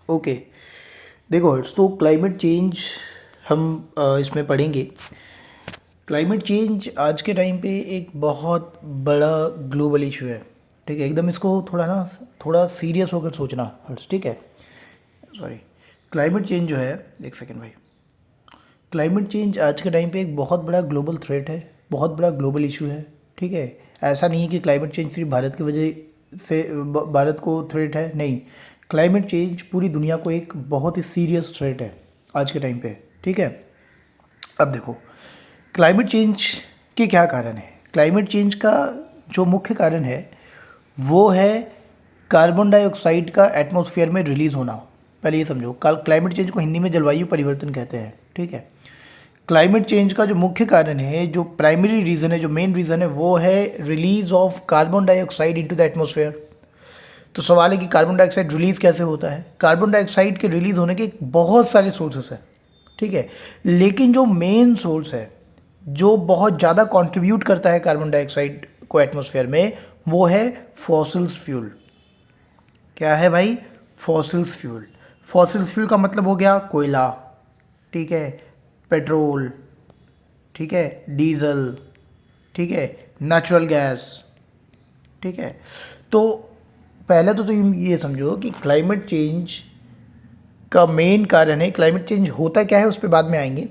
Okay, देखो तो climate change हम इसमें पढ़ेंगे। क्लाइमेट चेंज आज के टाइम पे एक बहुत बड़ा ग्लोबल इशू है। ठीक है, एकदम इसको थोड़ा सीरियस होकर सोचना हर्ष, ठीक है। सॉरी, क्लाइमेट चेंज जो है, एक सेकेंड भाई। क्लाइमेट चेंज आज के टाइम पे एक बहुत बड़ा ग्लोबल थ्रेट है, बहुत बड़ा ग्लोबल इशू है। ठीक है, ऐसा नहीं है कि क्लाइमेट चेंज सिर्फ भारत की वजह से भारत को थ्रेट है, नहीं। क्लाइमेट चेंज पूरी दुनिया को एक बहुत ही सीरियस थ्रेट है आज के टाइम पे। ठीक है, अब देखो क्लाइमेट चेंज के क्या कारण है। क्लाइमेट चेंज का जो मुख्य कारण है वो है कार्बन डाइऑक्साइड का एटमॉस्फेयर में रिलीज़ होना। पहले ये समझो, क्लाइमेट चेंज को हिंदी में जलवायु परिवर्तन कहते हैं। ठीक है, क्लाइमेट चेंज का जो मुख्य कारण है, जो प्राइमरी रीज़न है, जो मेन रीज़न है, वो है release of carbon dioxide into the atmosphere. तो सवाल है कि कार्बन डाइऑक्साइड रिलीज़ कैसे होता है। कार्बन डाइऑक्साइड के रिलीज़ होने के बहुत सारे सोर्सेस हैं। ठीक है, लेकिन जो मेन सोर्स है, जो बहुत ज़्यादा कंट्रीब्यूट करता है कार्बन डाइऑक्साइड को एटमॉस्फेयर में, वो है फॉसिल्स फ्यूल। क्या है भाई? Fossils fuel. फॉसिल्स फ्यूल का मतलब हो गया कोयला, ठीक है, पेट्रोल, ठीक है, डीजल, ठीक है, नेचुरल गैस। ठीक है, तो पहले तो तुम ये समझो कि क्लाइमेट चेंज का मेन कारण है, क्लाइमेट चेंज होता क्या है उस पर बाद में आएंगे।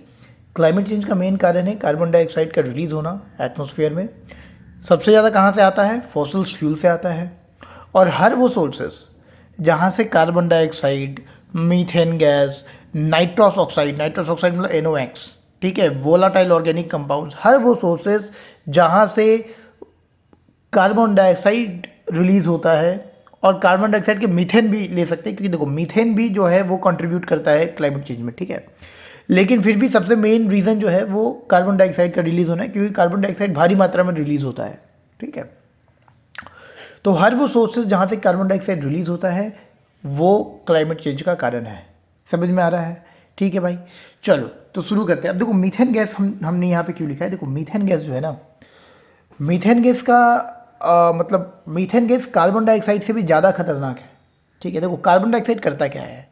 क्लाइमेट चेंज का मेन कारण है कार्बन डाइऑक्साइड का रिलीज़ होना एटमॉस्फेयर में। सबसे ज़्यादा कहाँ से आता है? फॉसिल्स फ्यूल से आता है। और हर वो सोर्सेस जहाँ से carbon dioxide, methane gas, nitrous oxide मतलब NOx, ठीक है, वोलाटाइल ऑर्गेनिक कंपाउंड्स, हर वो सोर्सेस जहाँ से कार्बन डाइऑक्साइड रिलीज़ होता है, और कार्बन डाइऑक्साइड के मीथेन भी ले सकते हैं, क्योंकि देखो मीथेन भी जो है वो कंट्रीब्यूट करता है क्लाइमेट चेंज में। ठीक है, लेकिन फिर भी सबसे मेन रीज़न जो है वो कार्बन डाइऑक्साइड का रिलीज़ होना है, क्योंकि कार्बन डाइऑक्साइड भारी मात्रा में रिलीज़ होता है। ठीक है, तो हर वो सोर्सेज जहाँ से कार्बन डाइऑक्साइड रिलीज़ होता है वो क्लाइमेट चेंज का कारण है। समझ में आ रहा है? ठीक है भाई, चलो तो शुरू करते हैं। अब देखो मीथेन गैस हमने यहाँ पे क्यों लिखा है। देखो मीथेन गैस जो है ना, मीथेन गैस का मतलब मीथेन गैस कार्बन डाइऑक्साइड से भी ज़्यादा खतरनाक है। ठीक है, देखो कार्बन डाइऑक्साइड करता क्या है।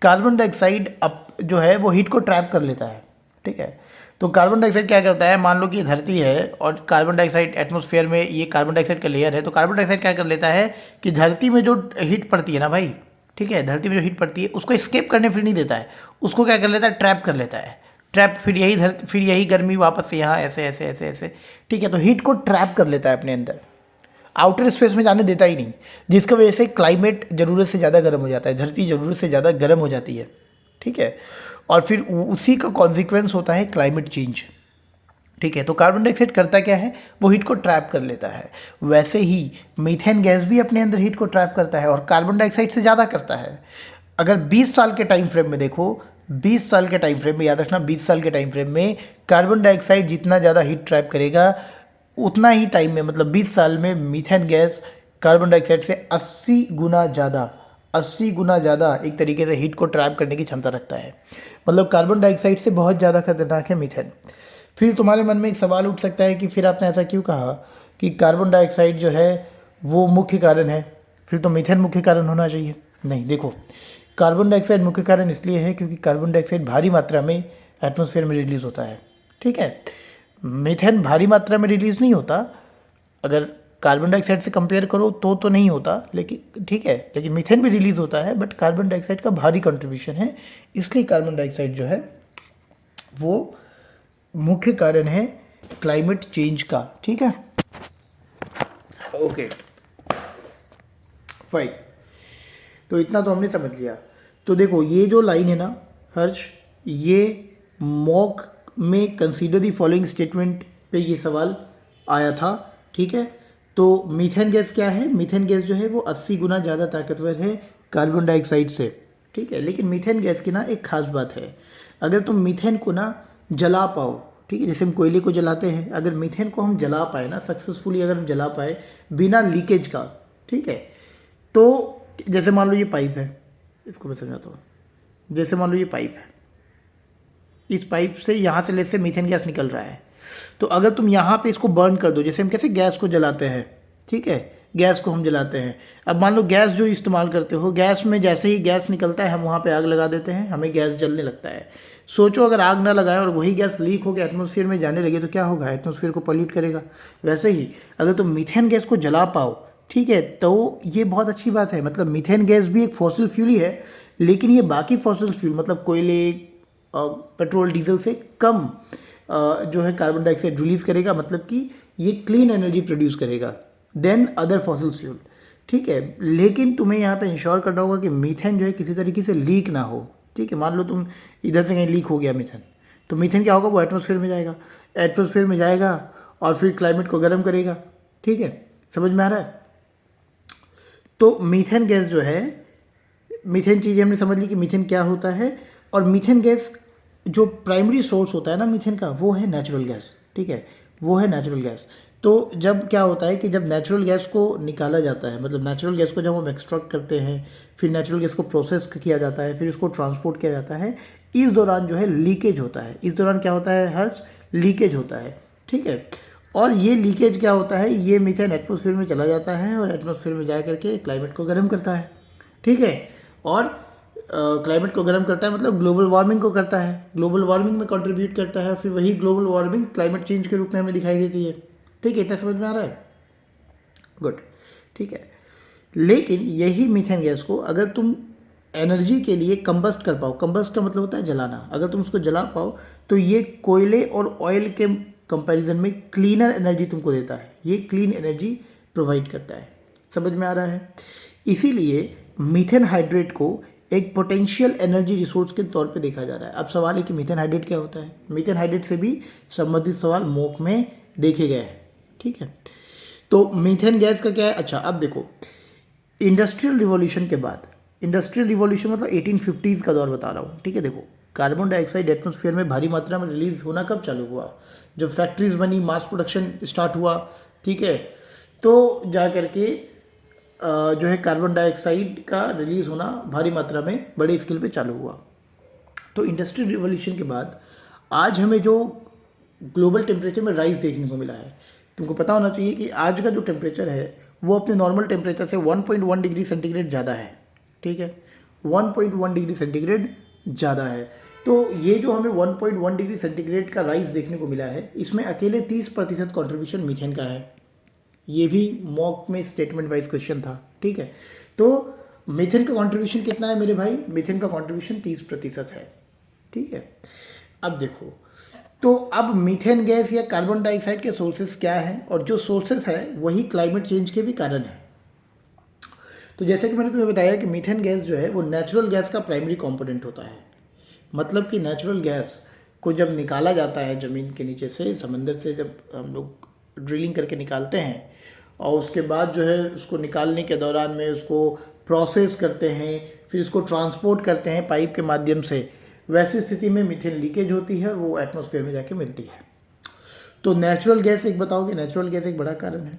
कार्बन डाइऑक्साइड अब जो है वो हीट को ट्रैप कर लेता है। ठीक है, तो कार्बन डाइऑक्साइड क्या करता है, मान लो कि धरती है और कार्बन डाइऑक्साइड एटमॉस्फेयर में, ये कार्बन डाइऑक्साइड का लेयर है, तो कार्बन डाइऑक्साइड क्या कर लेता है कि धरती में जो हीट पड़ती है ना भाई, ठीक है, धरती में जो हीट पड़ती है उसको एस्केप करने फिर नहीं देता है, उसको क्या कर लेता है, ट्रैप कर लेता है। ट्रैप, फिर यही गर्मी वापस से यहाँ ऐसे ऐसे ऐसे ऐसे, ठीक है, तो हीट को ट्रैप कर लेता है अपने अंदर, आउटर स्पेस में जाने देता ही नहीं, जिसकी वजह से क्लाइमेट ज़रूरत से ज़्यादा गर्म हो जाता है, धरती ज़रूरत से ज़्यादा गर्म हो जाती है। ठीक है, और फिर उसी का कॉन्सिक्वेंस होता है क्लाइमेट चेंज। ठीक है, तो कार्बन डाइऑक्साइड करता क्या है, वो हीट को ट्रैप कर लेता है। वैसे ही मीथेन गैस भी अपने अंदर हीट को ट्रैप करता है, और कार्बन डाइऑक्साइड से ज़्यादा करता है। अगर 20 साल के टाइम फ्रेम में देखो, 20 साल के टाइम फ्रेम में, याद रखना 20 साल के टाइम फ्रेम में कार्बन डाइऑक्साइड जितना ज़्यादा हीट ट्रैप करेगा, उतना ही टाइम में, मतलब 20 साल में मीथेन गैस कार्बन डाइऑक्साइड से 80 गुना ज़्यादा एक तरीके से हीट को ट्रैप करने की क्षमता रखता है। मतलब कार्बन डाइऑक्साइड से बहुत ज़्यादा खतरनाक है मीथेन। फिर तुम्हारे मन में एक सवाल उठ सकता है कि फिर आपने ऐसा क्यों कहा कि कार्बन डाइऑक्साइड जो है वो मुख्य कारण है, फिर तो मीथेन मुख्य कारण होना चाहिए। नहीं, देखो कार्बन डाइऑक्साइड मुख्य कारण इसलिए है क्योंकि कार्बन डाइऑक्साइड भारी मात्रा में एटमॉस्फेयर में रिलीज़ होता है। ठीक है, मीथेन भारी मात्रा में रिलीज़ नहीं होता, अगर कार्बन डाइऑक्साइड से कंपेयर करो तो नहीं होता, लेकिन ठीक है, लेकिन मीथेन भी रिलीज़ होता है, बट कार्बन डाइऑक्साइड का भारी कंट्रीब्यूशन है, इसलिए कार्बन डाइऑक्साइड जो है वो मुख्य कारण है क्लाइमेट चेंज का। ठीक है, ओके फाइन, तो इतना तो हमने समझ लिया। तो देखो ये जो लाइन है ना हर्ष, ये मॉक में कंसीडर दी फॉलोइंग स्टेटमेंट पे ये सवाल आया था। ठीक है, तो मीथेन गैस क्या है, मीथेन गैस जो है वो 80 गुना ज़्यादा ताकतवर है कार्बन डाइऑक्साइड से। ठीक है, लेकिन मीथेन गैस की ना एक खास बात है, अगर तुम मीथेन को ना जला पाओ, ठीक है, जैसे हम कोयले को जलाते हैं, अगर मीथेन को हम जला पाए ना सक्सेसफुली, अगर हम जला पाए बिना लीकेज का, ठीक है, तो जैसे मान लो ये पाइप है, इसको मैं समझाता हूँ। जैसे मान लो ये पाइप है, इस पाइप से यहाँ से लेट से मीथेन गैस निकल रहा है, तो अगर तुम यहाँ पे इसको बर्न कर दो, जैसे हम कैसे गैस को जलाते हैं, ठीक है, गैस को हम जलाते हैं। अब मान लो गैस जो इस्तेमाल करते हो, गैस में जैसे ही गैस निकलता है हम वहाँ पे आग लगा देते हैं, हमें गैस जलने लगता है। सोचो अगर आग ना लगाएं और वही गैस लीक होकर एटमॉस्फेयर में जाने लगे तो क्या होगा, एटमॉस्फेयर को पॉल्यूट करेगा। वैसे ही अगर तुम मीथेन गैस को जला पाओ, ठीक है, तो ये बहुत अच्छी बात है। मतलब मीथेन गैस भी एक फॉसिल फ्यूल ही है, लेकिन ये बाकी फॉसिल फ्यूल मतलब कोयले, पेट्रोल, डीजल से कम जो है कार्बन डाइऑक्साइड रिलीज करेगा। मतलब कि ये क्लीन एनर्जी प्रोड्यूस करेगा देन अदर फॉसिल फ्यूल, ठीक है। लेकिन तुम्हें यहाँ पे इंश्योर करना होगा कि मीथेन जो है किसी तरीके से लीक ना हो, ठीक है। मान लो तुम इधर से कहीं लीक हो गया मीथेन, तो मीथेन क्या होगा, वो एटमॉस्फेयर में जाएगा, एटमॉस्फेयर में जाएगा और फिर क्लाइमेट को गर्म करेगा, ठीक है। समझ में आ रहा है। तो मीथेन गैस जो है, मीथेन चीज़ हमने समझ ली कि मीथेन क्या होता है। और मीथेन गैस जो प्राइमरी सोर्स होता है ना मीथेन का, वो है नेचुरल गैस, ठीक है, वो है नेचुरल गैस। तो जब क्या होता है कि जब नेचुरल गैस को निकाला जाता है, मतलब नेचुरल गैस को जब हम एक्सट्रैक्ट करते हैं, फिर नेचुरल गैस को प्रोसेस किया जाता है, फिर उसको ट्रांसपोर्ट किया जाता है, इस दौरान जो है लीकेज होता है। इस दौरान क्या होता है हर्ष, लीकेज होता है, ठीक है। और ये लीकेज क्या होता है, ये मीथेन एटमॉस्फेयर में चला जाता है और एटमॉस्फेयर में जा करके क्लाइमेट को गर्म करता है, ठीक है। और क्लाइमेट को गर्म करता है मतलब ग्लोबल वार्मिंग को करता है, ग्लोबल वार्मिंग में कंट्रीब्यूट करता है, फिर वही ग्लोबल वार्मिंग क्लाइमेट चेंज के रूप में हमें दिखाई देती है, ठीक है। इतना समझ में आ रहा है, गुड, ठीक है। लेकिन यही मीथेन गैस को अगर तुम एनर्जी के लिए कंबस्ट कर पाओ, कंबस्ट का मतलब होता है जलाना, अगर तुम उसको जला पाओ तो ये कोयले और ऑयल के कंपैरिजन में क्लीनर एनर्जी तुमको देता है, ये क्लीन एनर्जी प्रोवाइड करता है। समझ में आ रहा है। इसीलिए मीथेन हाइड्रेट को एक पोटेंशियल एनर्जी रिसोर्स के तौर पे देखा जा रहा है। अब सवाल है कि मीथेन हाइड्रेट क्या होता है। मीथेन हाइड्रेट से भी संबंधित सवाल मॉक में देखे गए हैं, ठीक है। तो मीथेन गैस का क्या है, अच्छा अब देखो, इंडस्ट्रियल रिवॉल्यूशन के बाद, इंडस्ट्रियल रिवॉल्यूशन मतलब 1850s का दौर बता रहा हूँ, ठीक है। देखो कार्बन डाइऑक्साइड एटमॉस्फेयर में भारी मात्रा में रिलीज होना कब चालू हुआ, जब फैक्ट्रीज बनी, मास प्रोडक्शन स्टार्ट हुआ, ठीक है। तो जा करके जो है कार्बन डाइऑक्साइड का रिलीज होना भारी मात्रा में बड़े स्केल पे चालू हुआ। तो इंडस्ट्रियल रिवॉल्यूशन के बाद आज हमें जो ग्लोबल टेम्परेचर में राइज देखने को मिला है, तुमको पता होना चाहिए कि आज का जो टेम्परेचर है वो अपने नॉर्मल टेम्परेचर से 1.1 डिग्री सेंटीग्रेड ज़्यादा है, ठीक है, 1.1 डिग्री सेंटीग्रेड ज़्यादा है। तो ये जो हमें 1.1 डिग्री सेंटीग्रेड का राइज देखने को मिला है, इसमें अकेले 30% कॉन्ट्रीब्यूशन मीथेन का है। ये भी मॉक में स्टेटमेंट वाइज क्वेश्चन था, ठीक है। तो मीथेन का कंट्रीब्यूशन कितना है मेरे भाई, मीथेन का कंट्रीब्यूशन 30% है, ठीक है। अब देखो, तो अब मीथेन गैस या कार्बन डाइऑक्साइड के सोर्सेस क्या हैं, और जो सोर्सेस है वही क्लाइमेट चेंज के भी कारण है। तो जैसे कि मैंने तुम्हें बताया कि मीथेन गैस जो है वो नेचुरल गैस का प्राइमरी कंपोनेंट होता है। मतलब कि नेचुरल गैस को जब निकाला जाता है ज़मीन के नीचे से, समंदर से जब हम लोग ड्रिलिंग करके निकालते हैं, और उसके बाद जो है उसको निकालने के दौरान में उसको प्रोसेस करते हैं, फिर इसको ट्रांसपोर्ट करते हैं पाइप के माध्यम से, वैसी स्थिति में मीथेन लीकेज होती है और वो एटमॉस्फेयर में जाके मिलती है। तो नेचुरल गैस एक बताओगे, नेचुरल गैस एक बड़ा कारण है।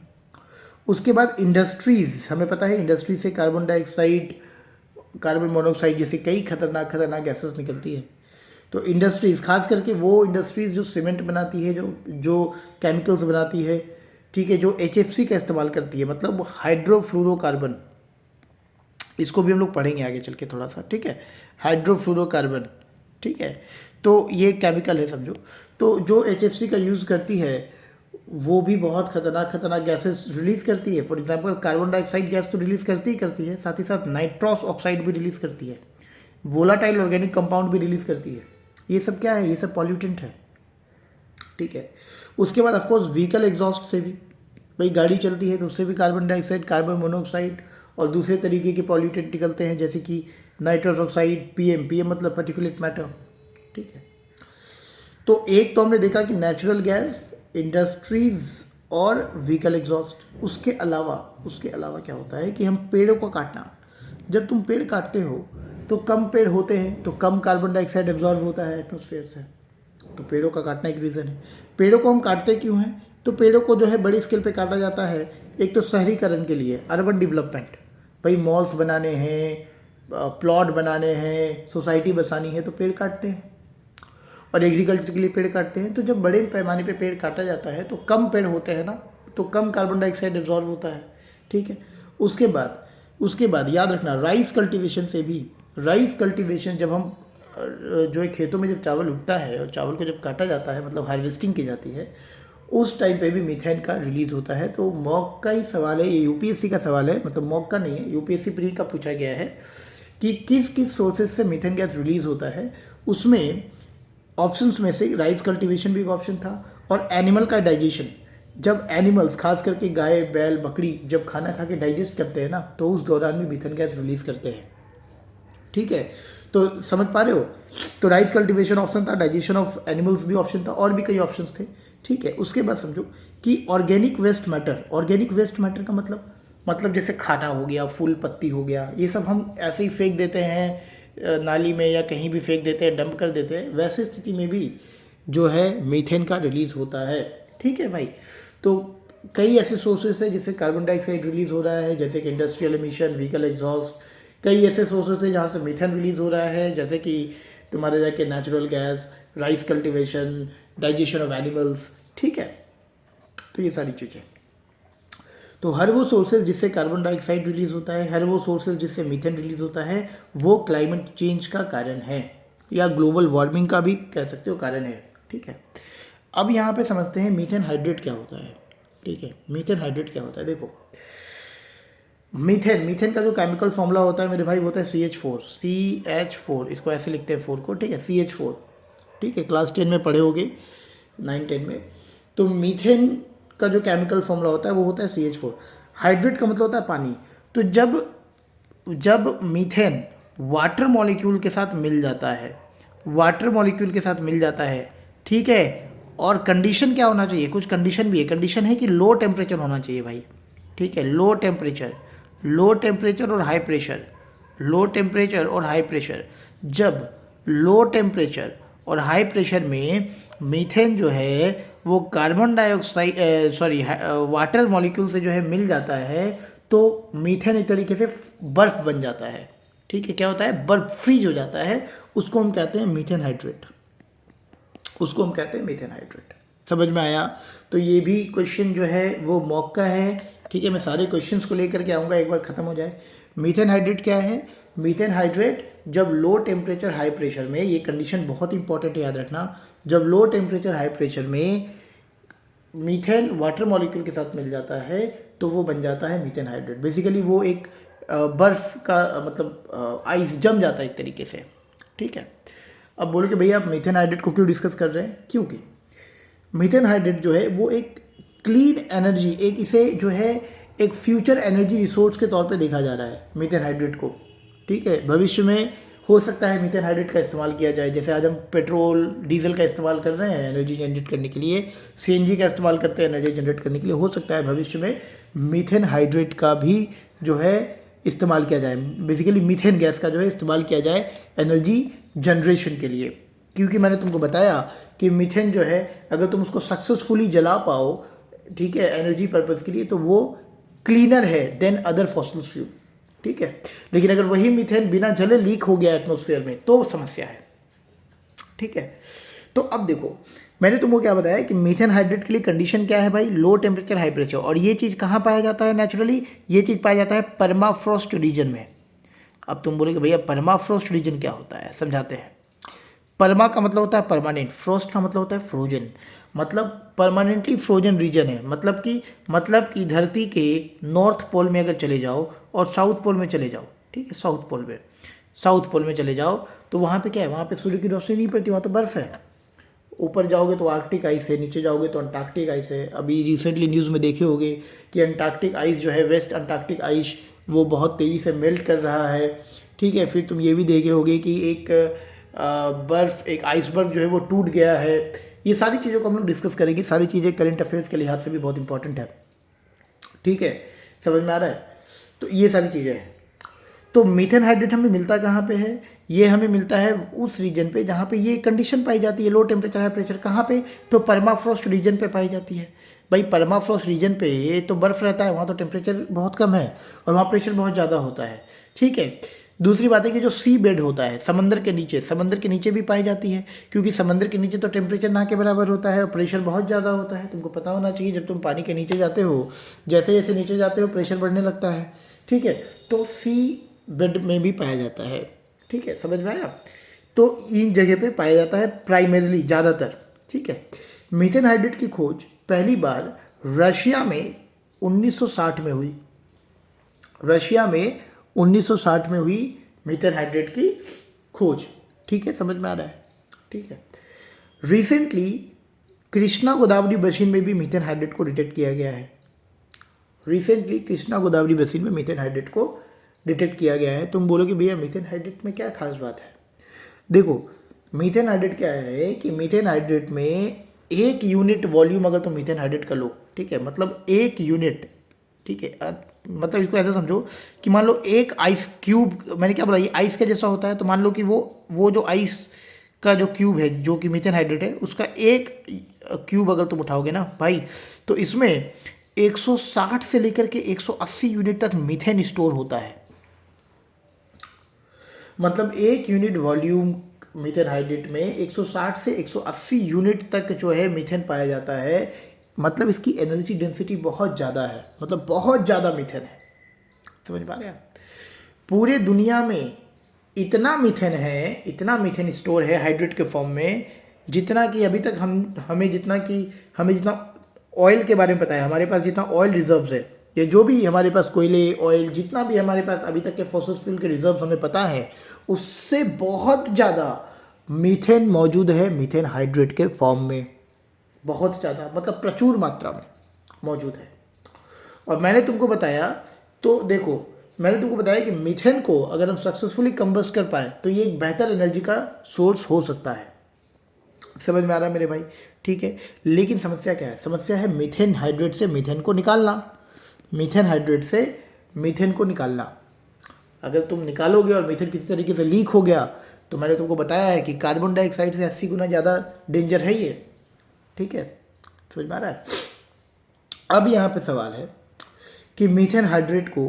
उसके बाद इंडस्ट्रीज़, हमें पता है इंडस्ट्री से कार्बन डाइऑक्साइड, कार्बन मोनोऑक्साइड जैसी कई खतरनाक खतरनाक गैसेस निकलती है। तो इंडस्ट्रीज़, खास करके वो इंडस्ट्रीज़ जो सीमेंट बनाती है, जो जो केमिकल्स बनाती है, ठीक है, जो HFC का इस्तेमाल करती है, मतलब हाइड्रोफ्लोरोकार्बन, इसको भी हम लोग पढ़ेंगे आगे चल के थोड़ा सा, ठीक है, हाइड्रोफ्लोरोकार्बन, ठीक है। तो ये केमिकल है समझो। तो जो HFC का यूज़ करती है वो भी बहुत खतरनाक खतरनाक गैसेस रिलीज़ करती है। For example carbon dioxide gas तो रिलीज़ करती ही करती है, साथ ही साथ नाइट्रस ऑक्साइड भी रिलीज़ करती है, वोलाटाइल ऑर्गेनिक कंपाउंड भी रिलीज़ करती है। ये सब क्या है, ये सब पॉल्यूटेंट है, ठीक है। उसके बाद ऑफकोर्स व्हीकल एग्जॉस्ट से भी, भाई गाड़ी चलती है तो उससे भी कार्बन डाइऑक्साइड, कार्बन मोनोऑक्साइड और दूसरे तरीके के पॉल्यूटेंट निकलते हैं, जैसे कि नाइट्रस ऑक्साइड, PM मतलब पार्टिकुलेट मैटर, ठीक है। तो एक तो हमने देखा कि नेचुरल गैस, इंडस्ट्रीज और व्हीकल एग्जॉस्ट। उसके अलावा क्या होता है कि हम पेड़ों को काटना, जब तुम पेड़ काटते हो तो कम पेड़ होते हैं तो कम कार्बन डाइऑक्साइड एब्जॉर्ब होता है एटमॉस्फेयर से। तो पेड़ों का काटना एक रीज़न है। पेड़ों को हम काटते क्यों हैं, तो पेड़ों को जो है बड़ी स्केल पे काटा जाता है, एक तो शहरीकरण के लिए, अर्बन डेवलपमेंट, भाई मॉल्स बनाने हैं, प्लॉट बनाने हैं, सोसाइटी बसानी है, तो पेड़ काटते हैं, और एग्रीकल्चर के लिए पेड़ काटते हैं। तो जब बड़े पैमाने पे पेड़ काटा जाता है तो कम पेड़ होते हैं ना, तो कम कार्बन डाइऑक्साइड एब्जॉर्ब होता है, ठीक है। उसके बाद याद रखना, राइस कल्टीवेशन से भी, राइस कल्टीवेशन जब हम जो है खेतों में जब चावल उगता है और चावल को जब काटा जाता है, मतलब हार्वेस्टिंग की जाती है, उस टाइम पे भी मीथेन का रिलीज होता है। तो मॉक का ही सवाल है ये, यूपीएससी का सवाल है, मतलब मॉक का नहीं है, यूपीएससी प्री का पूछा गया है कि किस किस सोर्सेज से मीथेन गैस रिलीज होता है। उसमें ऑप्शंस में से राइस कल्टीवेशन भी एक ऑप्शन था, और एनिमल का डाइजेशन, जब एनिमल्स खास करके गाय बैल बकरी जब खाना खा के डाइजेस्ट करते हैं ना, तो उस दौरान भी मीथेन गैस रिलीज करते हैं। ठीक है, तो समझ पा रहे हो। तो राइस कल्टीवेशन ऑप्शन था, डाइजेशन ऑफ एनिमल्स भी ऑप्शन था, और भी कई ऑप्शंस थे। ठीक है, उसके बाद समझो कि organic waste matter, organic waste matter का मतलब जैसे खाना हो गया, फूल पत्ती हो गया, ये सब हम ऐसे ही फेंक देते हैं नाली में या कहीं भी फेंक देते हैं, डंप कर देते हैं, वैसे स्थिति में भी जो है मीथेन का रिलीज होता है। ठीक है भाई, तो कई ऐसे सोर्सेस है जिससे कार्बन डाइऑक्साइड रिलीज हो रहा है, जैसे कि इंडस्ट्रियल एमिशन, व्हीकल एग्जॉस्ट। कई ऐसे सोर्सेस है जहाँ से मीथेन रिलीज हो रहा है, जैसे कि तुम्हारे जाके natural gas, rice cultivation, digestion of animals. ठीक है, तो ये सारी चीज़ें। तो हर वो सोर्सेज जिससे कार्बन डाइऑक्साइड रिलीज होता है, हर वो सोर्सेज जिससे मीथेन रिलीज होता है, वो क्लाइमेट चेंज का कारण है, या ग्लोबल वार्मिंग का भी कह सकते हो कारण है। ठीक है, अब यहाँ पे समझते हैं मीथेन हाइड्रेट क्या होता है। ठीक है, मीथेन हाइड्रेट क्या होता है, देखो मीथेन का जो केमिकल फॉर्मूला होता है मेरे भाई, वो होता है CH4, इसको ऐसे लिखते हैं 4 को। ठीक है, CH4। ठीक है, क्लास 10 में पढ़े होगे, 9-10 में। तो मीथेन का जो केमिकल फॉर्मूला होता है वो होता है CH4। हाइड्रेट का मतलब होता है पानी। तो जब मीथेन वाटर मॉलिक्यूल के साथ मिल जाता है, वाटर मॉलिक्यूल के साथ मिल जाता है, ठीक है, और कंडीशन क्या होना चाहिए, कुछ कंडीशन भी है, कंडीशन है कि लो टेम्परेचर होना चाहिए भाई। ठीक है, लो टेम्परेचर और हाई प्रेशर, लो टेम्परेचर और हाई प्रेशर। जब लो टेम्परेचर और हाई प्रेशर में मीथेन जो है वो कार्बन डाइऑक्साइड वाटर मॉलिक्यूल से जो है मिल जाता है, तो मीथेन एक तरीके से बर्फ बन जाता है। ठीक है, क्या होता है, बर्फ फ्रीज हो जाता है, उसको हम कहते हैं मीथेन हाइड्रेट, उसको हम कहते हैं मीथेन हाइड्रेट। समझ में आया। तो ये भी क्वेश्चन जो है वो मॉक का है। ठीक है, मैं सारे क्वेश्चंस को लेकर के आऊँगा एक बार ख़त्म हो जाए। मीथेन हाइड्रेट क्या है, मीथेन हाइड्रेट जब लो टेम्परेचर हाई प्रेशर में, ये कंडीशन बहुत इंपॉर्टेंट है याद रखना, जब लो टेम्परेचर हाई प्रेशर में मीथेन वाटर मॉलिक्यूल के साथ मिल जाता है तो वो बन जाता है मीथेन हाइड्रेट। बेसिकली वो एक बर्फ़ का मतलब आइस जम जाता है एक तरीके से। ठीक है, अब बोलो कि भैया आप मीथेन हाइड्रेट को क्यों डिस्कस कर रहे हैं, क्योंकि मीथेन हाइड्रेट जो है वो एक क्लीन एनर्जी, एक इसे जो है एक फ्यूचर एनर्जी रिसोर्स के तौर पे देखा जा रहा है मीथेन हाइड्रेट को। ठीक है, भविष्य में हो सकता है मीथेन हाइड्रेट का इस्तेमाल किया जाए, जैसे आज हम पेट्रोल डीजल का इस्तेमाल कर रहे हैं एनर्जी जनरेट करने के लिए, CNG का इस्तेमाल करते हैं एनर्जी जनरेट करने के लिए, हो सकता है भविष्य में मीथेन हाइड्रेट का भी जो है इस्तेमाल किया जाए, बेसिकली मीथेन गैस का जो है इस्तेमाल किया जाए एनर्जी जनरेशन के लिए। क्योंकि मैंने तुमको बताया कि मीथेन जो है अगर तुम उसको सक्सेसफुली जला पाओ, ठीक है, एनर्जी पर्पज़ के लिए, तो वो क्लीनर है देन अदर फॉसिल फ्यूल। ठीक है, लेकिन अगर वही मीथेन बिना जले लीक हो गया एटमॉस्फेयर में तो समस्या है। ठीक है, तो अब देखो मैंने तुमको क्या बताया कि मीथेन हाइड्रेट के लिए कंडीशन क्या है भाई, लो टेम्परेचर हाई प्रेशर। और ये चीज़ कहाँ पाया जाता है नेचुरली, ये चीज़ पाया जाता है परमाफ्रॉस्ट रीजन में। अब तुम बोलोगे भैया परमाफ्रॉस्ट रीजन क्या होता है, समझाते हैं। परमा का मतलब होता है परमानेंट, फ्रोस्ट का मतलब होता है फ्रोजन, मतलब परमानेंटली फ्रोजन रीजन है। मतलब कि धरती के नॉर्थ पोल में अगर चले जाओ और साउथ पोल में चले जाओ, ठीक है, साउथ पोल में चले जाओ तो वहाँ पे क्या है, वहाँ पे सूर्य की रोशनी नहीं पड़ती, वहाँ तो बर्फ़ है। ऊपर जाओगे तो आर्कटिक आइस है, नीचे जाओगे तो अंटार्कटिक आइस है। अभी रिसेंटली न्यूज़ में देखे होंगे कि अंटार्कटिक आइस जो है, वेस्ट अंटार्कटिक आइस, वो बहुत तेज़ी से मेल्ट कर रहा है। ठीक है, फिर तुम ये भी देखे होगे कि एक बर्फ़, एक आइसबर्ग जो है वो टूट गया है। ये सारी चीज़ों को हम लोग डिस्कस करेंगे, सारी चीज़ें करंट अफेयर्स के लिहाज से भी बहुत इंपॉर्टेंट है। ठीक है, समझ में आ रहा है। तो ये सारी चीज़ें हैं। तो मीथेन हाइड्रेट हमें मिलता कहाँ पे है, ये हमें मिलता है उस रीजन पे जहाँ पे ये कंडीशन पाई जाती है, लो टेम्परेचर हाई प्रेशर। कहाँ पे, तो परमाफ्रॉस्ट रीजन पे पाई जाती है। भाई परमाफ्रॉस्ट रीजन पे तो बर्फ़ रहता है, वहाँ तो टेम्परेचर बहुत कम है और वहाँ प्रेशर बहुत ज़्यादा होता है। ठीक है, दूसरी बात है कि जो सी बेड होता है समंदर के नीचे भी पाई जाती है, क्योंकि समंदर के नीचे तो टेम्परेचर ना के बराबर होता है और प्रेशर बहुत ज़्यादा होता है। तुमको पता होना चाहिए, जब तुम पानी के नीचे जाते हो, जैसे जैसे नीचे जाते हो प्रेशर बढ़ने लगता है। ठीक है, तो सी बेड में भी पाया जाता है। ठीक है, समझ में आया? तो इन जगह पे पाया जाता है प्राइमरीली, ज़्यादातर। ठीक है, मीथेन हाइड्रेट की खोज पहली बार रशिया में 1960 में हुई। रशिया में 1960 में हुई मीथेन हाइड्रेट की खोज। ठीक है, समझ में आ रहा है? ठीक है, रिसेंटली कृष्णा गोदावरी बेसिन में भी मीथेन हाइड्रेट को डिटेक्ट किया गया है। रिसेंटली कृष्णा गोदावरी बेसिन में मीथेन हाइड्रेट को डिटेक्ट किया गया है। तुम बोलोगे भैया मीथेन हाइड्रेट में क्या खास बात है? देखो, मीथेन हाइड्रेट क्या है कि मीथेन हाइड्रेट में 1 यूनिट वॉल्यूम अगर तुम मीथेन हाइड्रेट का लो, ठीक है, मतलब 1 यूनिट, ठीक है, मतलब इसको ऐसा समझो कि मान लो एक आइस क्यूब, मैंने क्या बोला, ये आइस का जैसा होता है, तो मान लो कि वो जो आइस का जो क्यूब है जो कि मीथेन हाइड्रेट है, उसका एक क्यूब अगर तुम उठाओगे ना भाई, तो इसमें 160 से लेकर के 180 यूनिट तक मीथेन स्टोर होता है। मतलब 1 यूनिट वॉल्यूम मीथेन हाइड्रेट में 160 से 180 यूनिट तक जो है मीथेन पाया जाता है। मतलब इसकी एनर्जी डेंसिटी बहुत ज़्यादा है, मतलब बहुत ज़्यादा मीथेन है। समझ पा रहे हैं? पूरे दुनिया में इतना मीथेन है, इतना मीथेन स्टोर है हाइड्रेट के फॉर्म में, जितना कि अभी तक हमें जितना ऑयल के बारे में पता है, हमारे पास जितना ऑयल रिजर्व्स है, ये जो भी हमारे पास कोयले, ऑयल, जितना भी हमारे पास अभी तक के फॉसिल फ्यूल के रिजर्व्स हमें पता है, उससे बहुत ज़्यादा मीथेन मौजूद है मीथेन हाइड्रेट के फॉर्म में। बहुत ज़्यादा, मतलब प्रचुर मात्रा में मौजूद है। और मैंने तुमको बताया, तो देखो, मैंने तुमको बताया कि मीथेन को अगर हम सक्सेसफुली कंबस्ट कर पाए तो ये एक बेहतर एनर्जी का सोर्स हो सकता है। समझ में आ रहा है मेरे भाई? ठीक है, लेकिन समस्या क्या है? समस्या है मीथेन हाइड्रेट से मीथेन को निकालना। मीथेन हाइड्रेट से मीथेन को निकालना, अगर तुम निकालोगे और मीथेन किसी तरीके से लीक हो गया, तो मैंने तुमको बताया है कि कार्बन डाइऑक्साइड से 80 गुना ज़्यादा डेंजर है ये। ठीक है, समझ में आ रहा है? अब यहाँ पे सवाल है कि मीथेन हाइड्रेट को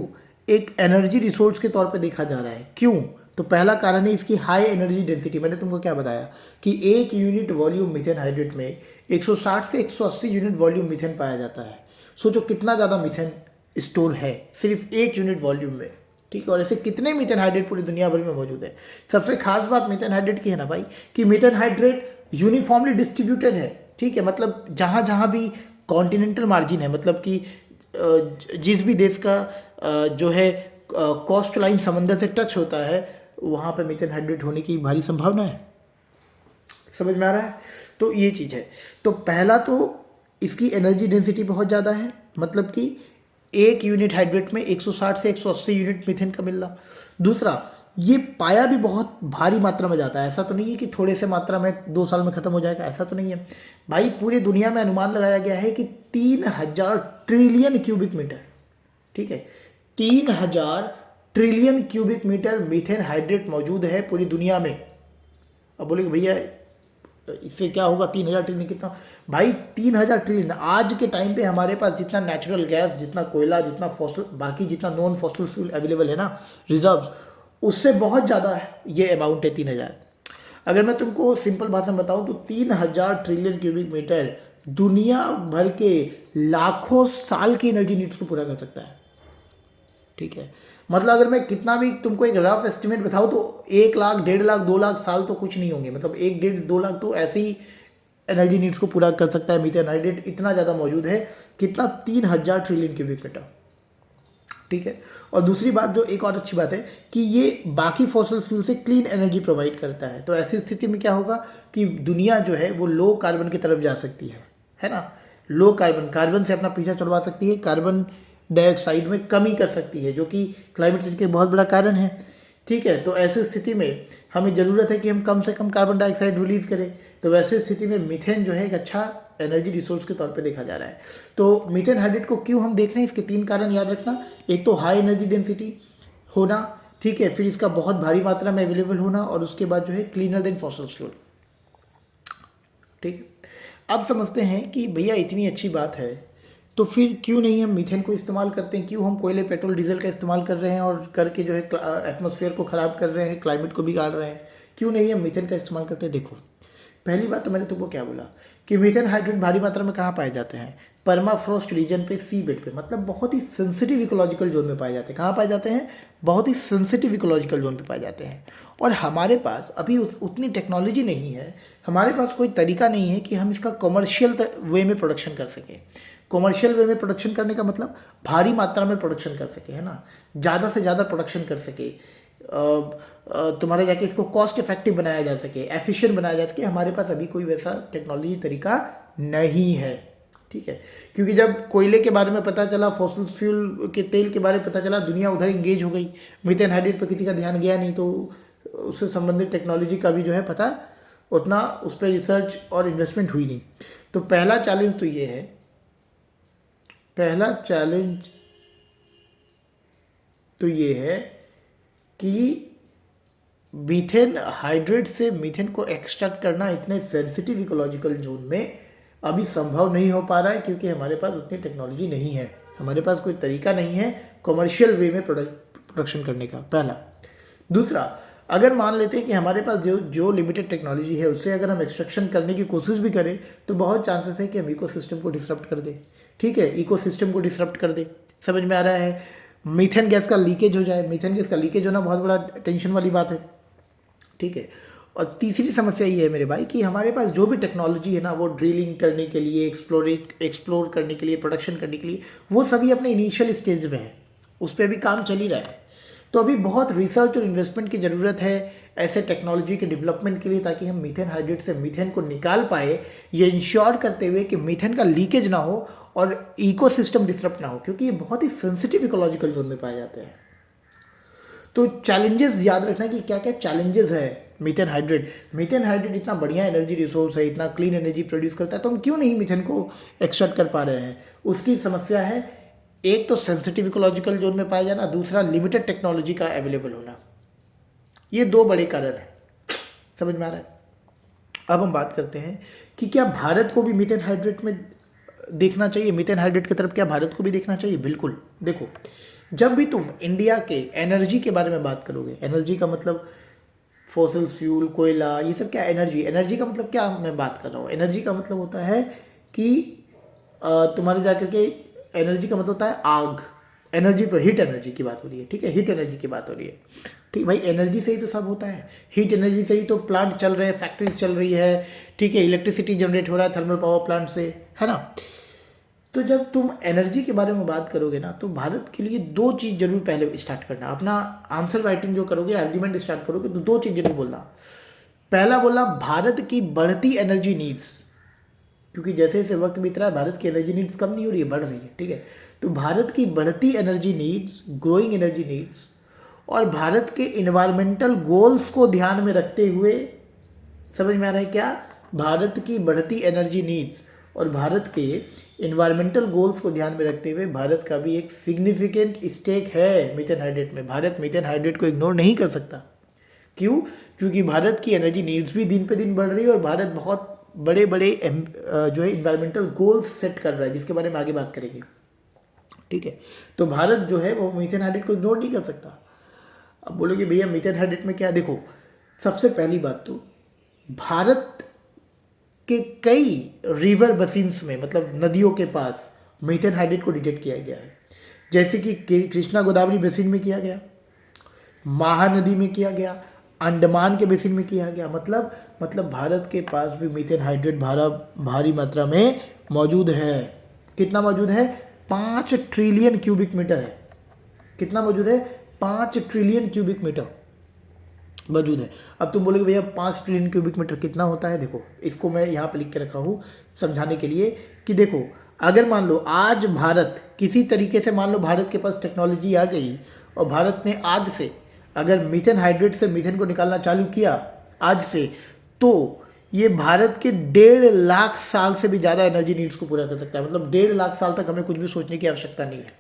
एक एनर्जी रिसोर्स के तौर पे देखा जा रहा है। क्यों? तो पहला कारण है इसकी हाई एनर्जी डेंसिटी। मैंने तुमको क्या बताया कि 1 यूनिट वॉल्यूम मीथेन हाइड्रेट में 160 से 180 यूनिट वॉल्यूम मीथेन पाया जाता है। सोचो कितना ज़्यादा मीथेन स्टोर है सिर्फ 1 यूनिट वॉल्यूम में। ठीक है, और ऐसे कितने मीथेन हाइड्रेट पूरी दुनिया भर में मौजूद है। सबसे खास बात मीथेन हाइड्रेट की है ना भाई, कि मीथेन हाइड्रेट यूनिफॉर्मली डिस्ट्रीब्यूटेड है। ठीक है, मतलब जहाँ जहाँ भी कॉन्टिनेंटल मार्जिन है, मतलब कि जिस भी देश का जो है कोस्ट लाइन समंदर से टच होता है, वहाँ पे मीथेन हाइड्रेट होने की भारी संभावना है। समझ में आ रहा है? तो ये चीज़ है। तो पहला तो इसकी एनर्जी डेंसिटी बहुत ज़्यादा है, मतलब कि 1 यूनिट हाइड्रेट में 160 से 180 यूनिट मीथेन का मिलना। दूसरा, ये पाया भी बहुत भारी मात्रा में जाता है। ऐसा तो नहीं है कि थोड़े से मात्रा में 2 साल में ख़त्म हो जाएगा, ऐसा तो नहीं है भाई। पूरी दुनिया में अनुमान लगाया गया है कि 3000 ट्रिलियन क्यूबिक मीटर, ठीक है, 3000 trillion cubic meter methane hydrate मौजूद है पूरी दुनिया में। अब बोलेगे भैया इससे क्या होगा, 3000 ट्रिलियन कितना भाई? 3000 ट्रिलियन। आज के टाइम पे हमारे पास जितना नेचुरल गैस, जितना कोयला, जितना फॉसिल, बाकी जितना नॉन फॉसिल फ्यूल अवेलेबल है ना, रिजर्व्स, उससे बहुत ज़्यादा ये अमाउंट है 3000। अगर मैं तुमको सिंपल भाषा में बताऊं तो 3000 ट्रिलियन क्यूबिक मीटर दुनिया भर के लाखों साल की एनर्जी नीड्स को पूरा कर सकता है। ठीक है, मतलब अगर मैं कितना भी तुमको एक रफ एस्टिमेट बताऊं तो 1 लाख, 1.5 लाख, 2 लाख साल तो कुछ नहीं होंगे। मतलब 1, 1.5, 2 लाख तो ऐसे ही एनर्जी नीड्स को पूरा कर सकता है मीथेन हाइड्रेट। इतना ज़्यादा मौजूद है, कितना? 3000 ट्रिलियन क्यूबिक मीटर। ठीक है, और दूसरी बात जो एक और अच्छी बात है कि ये बाकी फॉसिल फ्यूल से क्लीन एनर्जी प्रोवाइड करता है। तो ऐसी स्थिति में क्या होगा कि दुनिया जो है वो लो कार्बन की तरफ जा सकती है ना। लो कार्बन से अपना पीछा छुड़वा सकती है, कार्बन डाइऑक्साइड में कमी कर सकती है, जो कि क्लाइमेट चेंज के बहुत बड़ा कारण है। ठीक है, तो ऐसी स्थिति में हमें ज़रूरत है कि हम कम से कम कार्बन डाइऑक्साइड रिलीज करें। तो वैसे स्थिति में मीथेन जो है एक अच्छा एनर्जी रिसोर्स के तौर पे देखा जा रहा है। तो मीथेन हाइड्रेट को क्यों हम देख रहे हैं, इसके 3 कारण याद रखना। एक तो हाई एनर्जी डेंसिटी होना, ठीक है, फिर इसका बहुत भारी मात्रा में अवेलेबल होना, और उसके बाद जो है क्लीनर देन फॉसिल फ्यूल। ठीक है, अब समझते हैं कि भैया इतनी अच्छी बात है, तो फिर क्यों नहीं हम मीथेन को इस्तेमाल करते हैं, क्यों हम कोयले पेट्रोल डीजल का इस्तेमाल कर रहे हैं और करके जो है एटमॉस्फेयर को ख़राब कर रहे हैं, क्लाइमेट को बिगाड़ रहे हैं, क्यों नहीं हम मीथेन का इस्तेमाल करते हैं। देखो पहली बात तो मैंने तुमको क्या बोला कि मीथेन हाइड्रेट भारी मात्रा में कहाँ पाए जाते हैं, परमाफ्रॉस्ट रीजन पे, सी बेड पे, मतलब बहुत ही सेंसिटिव इकोलॉजिकल जोन में पाए जाते हैं। कहाँ पाए जाते हैं, बहुत ही सेंसिटिव इकोलॉजिकल जोन पे पाए जाते हैं। और हमारे पास अभी उतनी टेक्नोलॉजी नहीं है, हमारे पास कोई तरीका नहीं है कि हम इसका कमर्शियल वे में प्रोडक्शन कर सकें। कमर्शियल वे में प्रोडक्शन करने का मतलब भारी मात्रा में प्रोडक्शन कर सके, है ना, ज़्यादा से ज़्यादा प्रोडक्शन कर सके, तुम्हारे जाके इसको कॉस्ट इफेक्टिव बनाया जा सके, एफिशिएंट बनाया जा सके। हमारे पास अभी कोई वैसा टेक्नोलॉजी तरीका नहीं है, ठीक है। क्योंकि जब कोयले के बारे में पता चला, फॉसिल फ्यूल के तेल के बारे में पता चला, दुनिया उधर इंगेज हो गई, मीथेन हाइड्रेट पर किसी का ध्यान गया नहीं, तो उससे संबंधित टेक्नोलॉजी का भी जो है पता उतना उस पर रिसर्च और इन्वेस्टमेंट हुई नहीं। तो पहला चैलेंज तो ये है, पहला चैलेंज तो ये है कि मीथेन हाइड्रेट से मीथेन को एक्सट्रैक्ट करना इतने सेंसिटिव इकोलॉजिकल जोन में अभी संभव नहीं हो पा रहा है, क्योंकि हमारे पास उतनी टेक्नोलॉजी नहीं है, हमारे पास कोई तरीका नहीं है कमर्शियल वे में प्रोडक्शन करने का, पहला। दूसरा, अगर मान लेते हैं कि हमारे पास जो लिमिटेड टेक्नोलॉजी है उससे अगर हम एक्सट्रैक्शन करने की कोशिश भी करें तो बहुत चांसेस है कि हम इकोसिस्टम को डिसरप्ट कर दें, ठीक है, इकोसिस्टम को डिसरप्ट कर दे। समझ में आ रहा है, मीथेन गैस का लीकेज हो जाए, मीथेन गैस का लीकेज होना बहुत बड़ा टेंशन वाली बात है, ठीक है। और तीसरी समस्या ये है मेरे भाई कि हमारे पास जो भी टेक्नोलॉजी है ना, वो ड्रिलिंग करने के लिए, एक्सप्लोर करने के लिए, प्रोडक्शन करने के लिए, वो सभी अपने इनिशियल स्टेज में है, उस पर अभी काम चल ही रहा है। तो अभी बहुत रिसर्च और इन्वेस्टमेंट की ज़रूरत है ऐसे टेक्नोलॉजी के डेवलपमेंट के लिए, ताकि हम मीथेन हाइड्रेट से मीथेन को निकाल पाए, ये इंश्योर करते हुए कि मीथेन का लीकेज ना हो और इकोसिस्टम डिसरप्ट ना हो, क्योंकि ये बहुत ही सेंसिटिव इकोलॉजिकल जोन में पाए जाते हैं। तो चैलेंजेस याद रखना कि क्या क्या चैलेंजेस है मीथेन हाइड्रेट। मीथेन हाइड्रेट इतना बढ़िया एनर्जी रिसोर्स है, इतना क्लीन एनर्जी प्रोड्यूस करता है, तो हम क्यों नहीं मीथेन को एक्सट्रैक्ट कर पा रहे हैं। उसकी समस्या है, एक तो सेंसिटिव इकोलॉजिकल जोन में पाया जाना, दूसरा लिमिटेड टेक्नोलॉजी का अवेलेबल होना। ये दो बड़े कारण हैं, समझ में आ रहा है। अब हम बात करते हैं कि क्या भारत को भी मीथेन हाइड्रेट में देखना चाहिए, मीथेन हाइड्रेट की तरफ क्या भारत को भी देखना चाहिए। बिल्कुल। देखो, जब भी तुम इंडिया के एनर्जी के बारे में बात करोगे, एनर्जी का मतलब फॉसिल फ्यूल, कोयला, ये सब क्या एनर्जी, एनर्जी का मतलब क्या मैं बात कर रहा हूँ, एनर्जी का मतलब होता है कि तुम्हारे जाकर के एनर्जी का मतलब होता है आग, एनर्जी पर हीट एनर्जी की बात हो रही है, ठीक है, हीट एनर्जी की बात हो रही है, ठीक भाई। एनर्जी से ही तो सब होता है, हीट एनर्जी से ही तो प्लांट चल रहे हैं, फैक्ट्रीज चल रही है, ठीक है, इलेक्ट्रिसिटी जनरेट हो रहा है थर्मल पावर प्लांट से, है ना। तो जब तुम एनर्जी के बारे में बात करोगे ना, तो भारत के लिए दो चीज़ जरूर पहले स्टार्ट करना, अपना आंसर राइटिंग जो करोगे, आर्ग्यूमेंट स्टार्ट करोगे, तो दो चीज़ जरूर बोलना। पहला बोला, भारत की बढ़ती एनर्जी नीड्स, क्योंकि जैसे जैसे वक्त बीत रहा है भारत की एनर्जी नीड्स कम नहीं हो रही है, बढ़ रही है, ठीक है। तो भारत की बढ़ती energy needs, growing energy needs, और भारत के इन्वायरमेंटल गोल्स को ध्यान में रखते हुए, समझ में आ रहा है क्या, भारत की बढ़ती एनर्जी नीड्स और भारत के इन्वायरमेंटल गोल्स को ध्यान में रखते हुए भारत का भी एक सिग्निफिकेंट स्टेक है मीथेन हाइड्रेट में। भारत मीथेन हाइड्रेट को इग्नोर नहीं कर सकता। क्यों? क्योंकि भारत की एनर्जी नीड्स भी दिन पे दिन बढ़ रही है और भारत बहुत बड़े बड़े जो है इन्वायरमेंटल गोल्स सेट कर रहा है, जिसके बारे में आगे बात करेंगे, ठीक है। तो भारत जो है वो मीथेन हाइड्रेट को इग्नोर नहीं कर सकता। अब बोलोगे भैया मीथेन हाइड्रेट में क्या, देखो सबसे पहली बात तो भारत के कई रिवर बसिन्स में, मतलब नदियों के पास मीथेन हाइड्रेट को डिटेक्ट किया गया है। जैसे कि कृष्णा गोदावरी बेसिन में किया गया, महानदी में किया गया, अंडमान के बेसिन में किया गया। मतलब भारत के पास भी मीथेन हाइड्रेट भारी मात्रा में मौजूद है। कितना मौजूद है? 5 ट्रिलियन क्यूबिक मीटर है। कितना मौजूद है? 5 ट्रिलियन क्यूबिक मीटर मौजूद है। अब तुम बोलोगे भैया 5 ट्रिलियन क्यूबिक मीटर कितना होता है? देखो इसको मैं यहाँ पे लिख के रखा हूँ समझाने के लिए कि देखो, अगर मान लो आज भारत किसी तरीके से, मान लो भारत के पास टेक्नोलॉजी आ गई और भारत ने आज से अगर मीथेन हाइड्रेट से मीथेन को निकालना चालू किया आज से, तो ये भारत के 1.5 लाख साल से भी ज़्यादा एनर्जी नीड्स को पूरा कर सकता है। मतलब 1.5 लाख साल तक हमें कुछ भी सोचने की आवश्यकता नहीं है।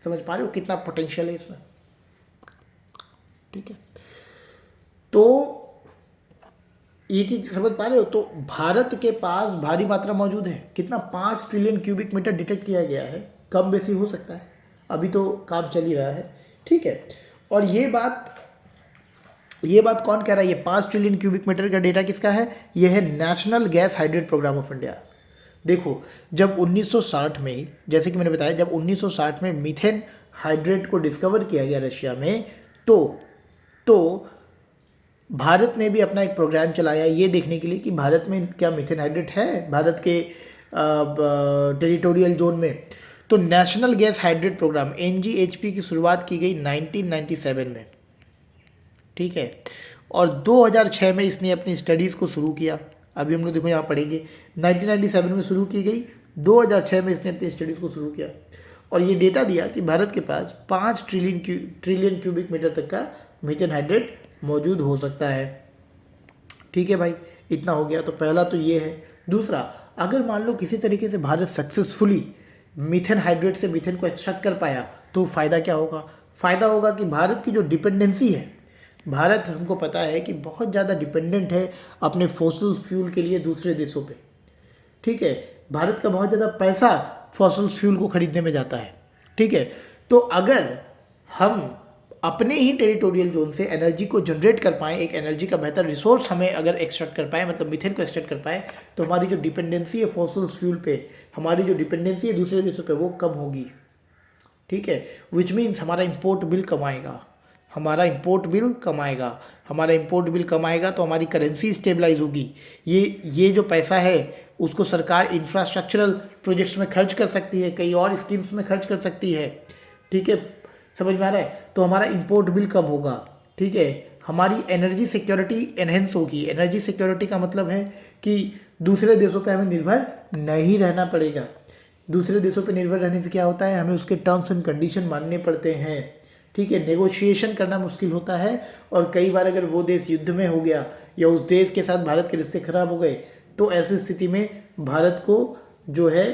समझ पा रहे हो कितना पोटेंशियल है इसमें, ठीक है। तो ये चीज़ समझ पा रहे हो? तो भारत के पास भारी मात्रा मौजूद है, कितना 5 ट्रिलियन क्यूबिक मीटर डिटेक्ट किया गया है। कम बेसी हो सकता है, अभी तो काम चल ही रहा है, ठीक है। और ये बात कौन कह रहा है? ये 5 ट्रिलियन क्यूबिक मीटर का डेटा किसका है? ये है national gas hydrate program of India. देखो, जब 1960 में, जैसे कि मैंने बताया, जब 1960 में मीथेन हाइड्रेट को डिस्कवर किया गया रशिया में, तो भारत ने भी अपना एक प्रोग्राम चलाया ये देखने के लिए कि भारत में क्या मीथेन हाइड्रेट है भारत के टेरिटोरियल जोन में। तो national gas hydrate program NGHP की शुरुआत की गई 1997 में, ठीक है। और 2006 में इसने अपनी स्टडीज़ को शुरू किया। अभी हम लोग देखो यहाँ पढ़ेंगे, 1997 में शुरू की गई, 2006 में इसने अपनी स्टडीज़ को शुरू किया और ये डेटा दिया कि भारत के पास 5 ट्रिलियन क्यूबिक मीटर तक का मीथेन हाइड्रेट मौजूद हो सकता है, ठीक है भाई। इतना हो गया, तो पहला तो ये है। दूसरा, अगर मान लो किसी तरीके से भारत सक्सेसफुली मीथेन हाइड्रेट से मीथेन को एक्सट्रैक्ट कर पाया, तो फ़ायदा क्या होगा? फ़ायदा होगा कि भारत की जो डिपेंडेंसी है, भारत हमको पता है कि बहुत ज़्यादा डिपेंडेंट है अपने फॉसिल फ्यूल के लिए दूसरे देशों पे, ठीक है। भारत का बहुत ज़्यादा पैसा फॉसिल फ्यूल को खरीदने में जाता है, ठीक है। तो अगर हम अपने ही टेरिटोरियल जोन से एनर्जी को जनरेट कर पाएँ, एक एनर्जी का बेहतर रिसोर्स हमें अगर एक्सट्रैक्ट कर पाए, मतलब मीथेन को एक्सट्रैक्ट कर पाए, तो हमारी जो डिपेंडेंसी है फॉसिल फ्यूल पे, हमारी जो डिपेंडेंसी है दूसरे देशों पे, वो कम होगी, ठीक है। विच मीन्स हमारा इम्पोर्ट बिल कम आएगा, हमारा इम्पोर्ट बिल कम आएगा, हमारा इम्पोर्ट बिल कम आएगा तो हमारी करेंसी स्टेबलाइज होगी। ये जो पैसा है उसको सरकार इंफ्रास्ट्रक्चरल प्रोजेक्ट्स में खर्च कर सकती है, कई और स्कीम्स में खर्च कर सकती है, ठीक है। समझ में आ रहा है? तो हमारा इम्पोर्ट बिल कम होगा, ठीक है। हमारी एनर्जी सिक्योरिटी एनहेंस होगी। एनर्जी सिक्योरिटी का मतलब है कि दूसरे देशों पे हमें निर्भर नहीं रहना पड़ेगा। दूसरे देशों पे निर्भर रहने से क्या होता है? हमें उसके टर्म्स एंड कंडीशन मानने पड़ते हैं, ठीक है। नेगोशिएशन करना मुश्किल होता है और कई बार अगर वो देश युद्ध में हो गया या उस देश के साथ भारत के रिश्ते खराब हो गए, तो ऐसी स्थिति में भारत को जो है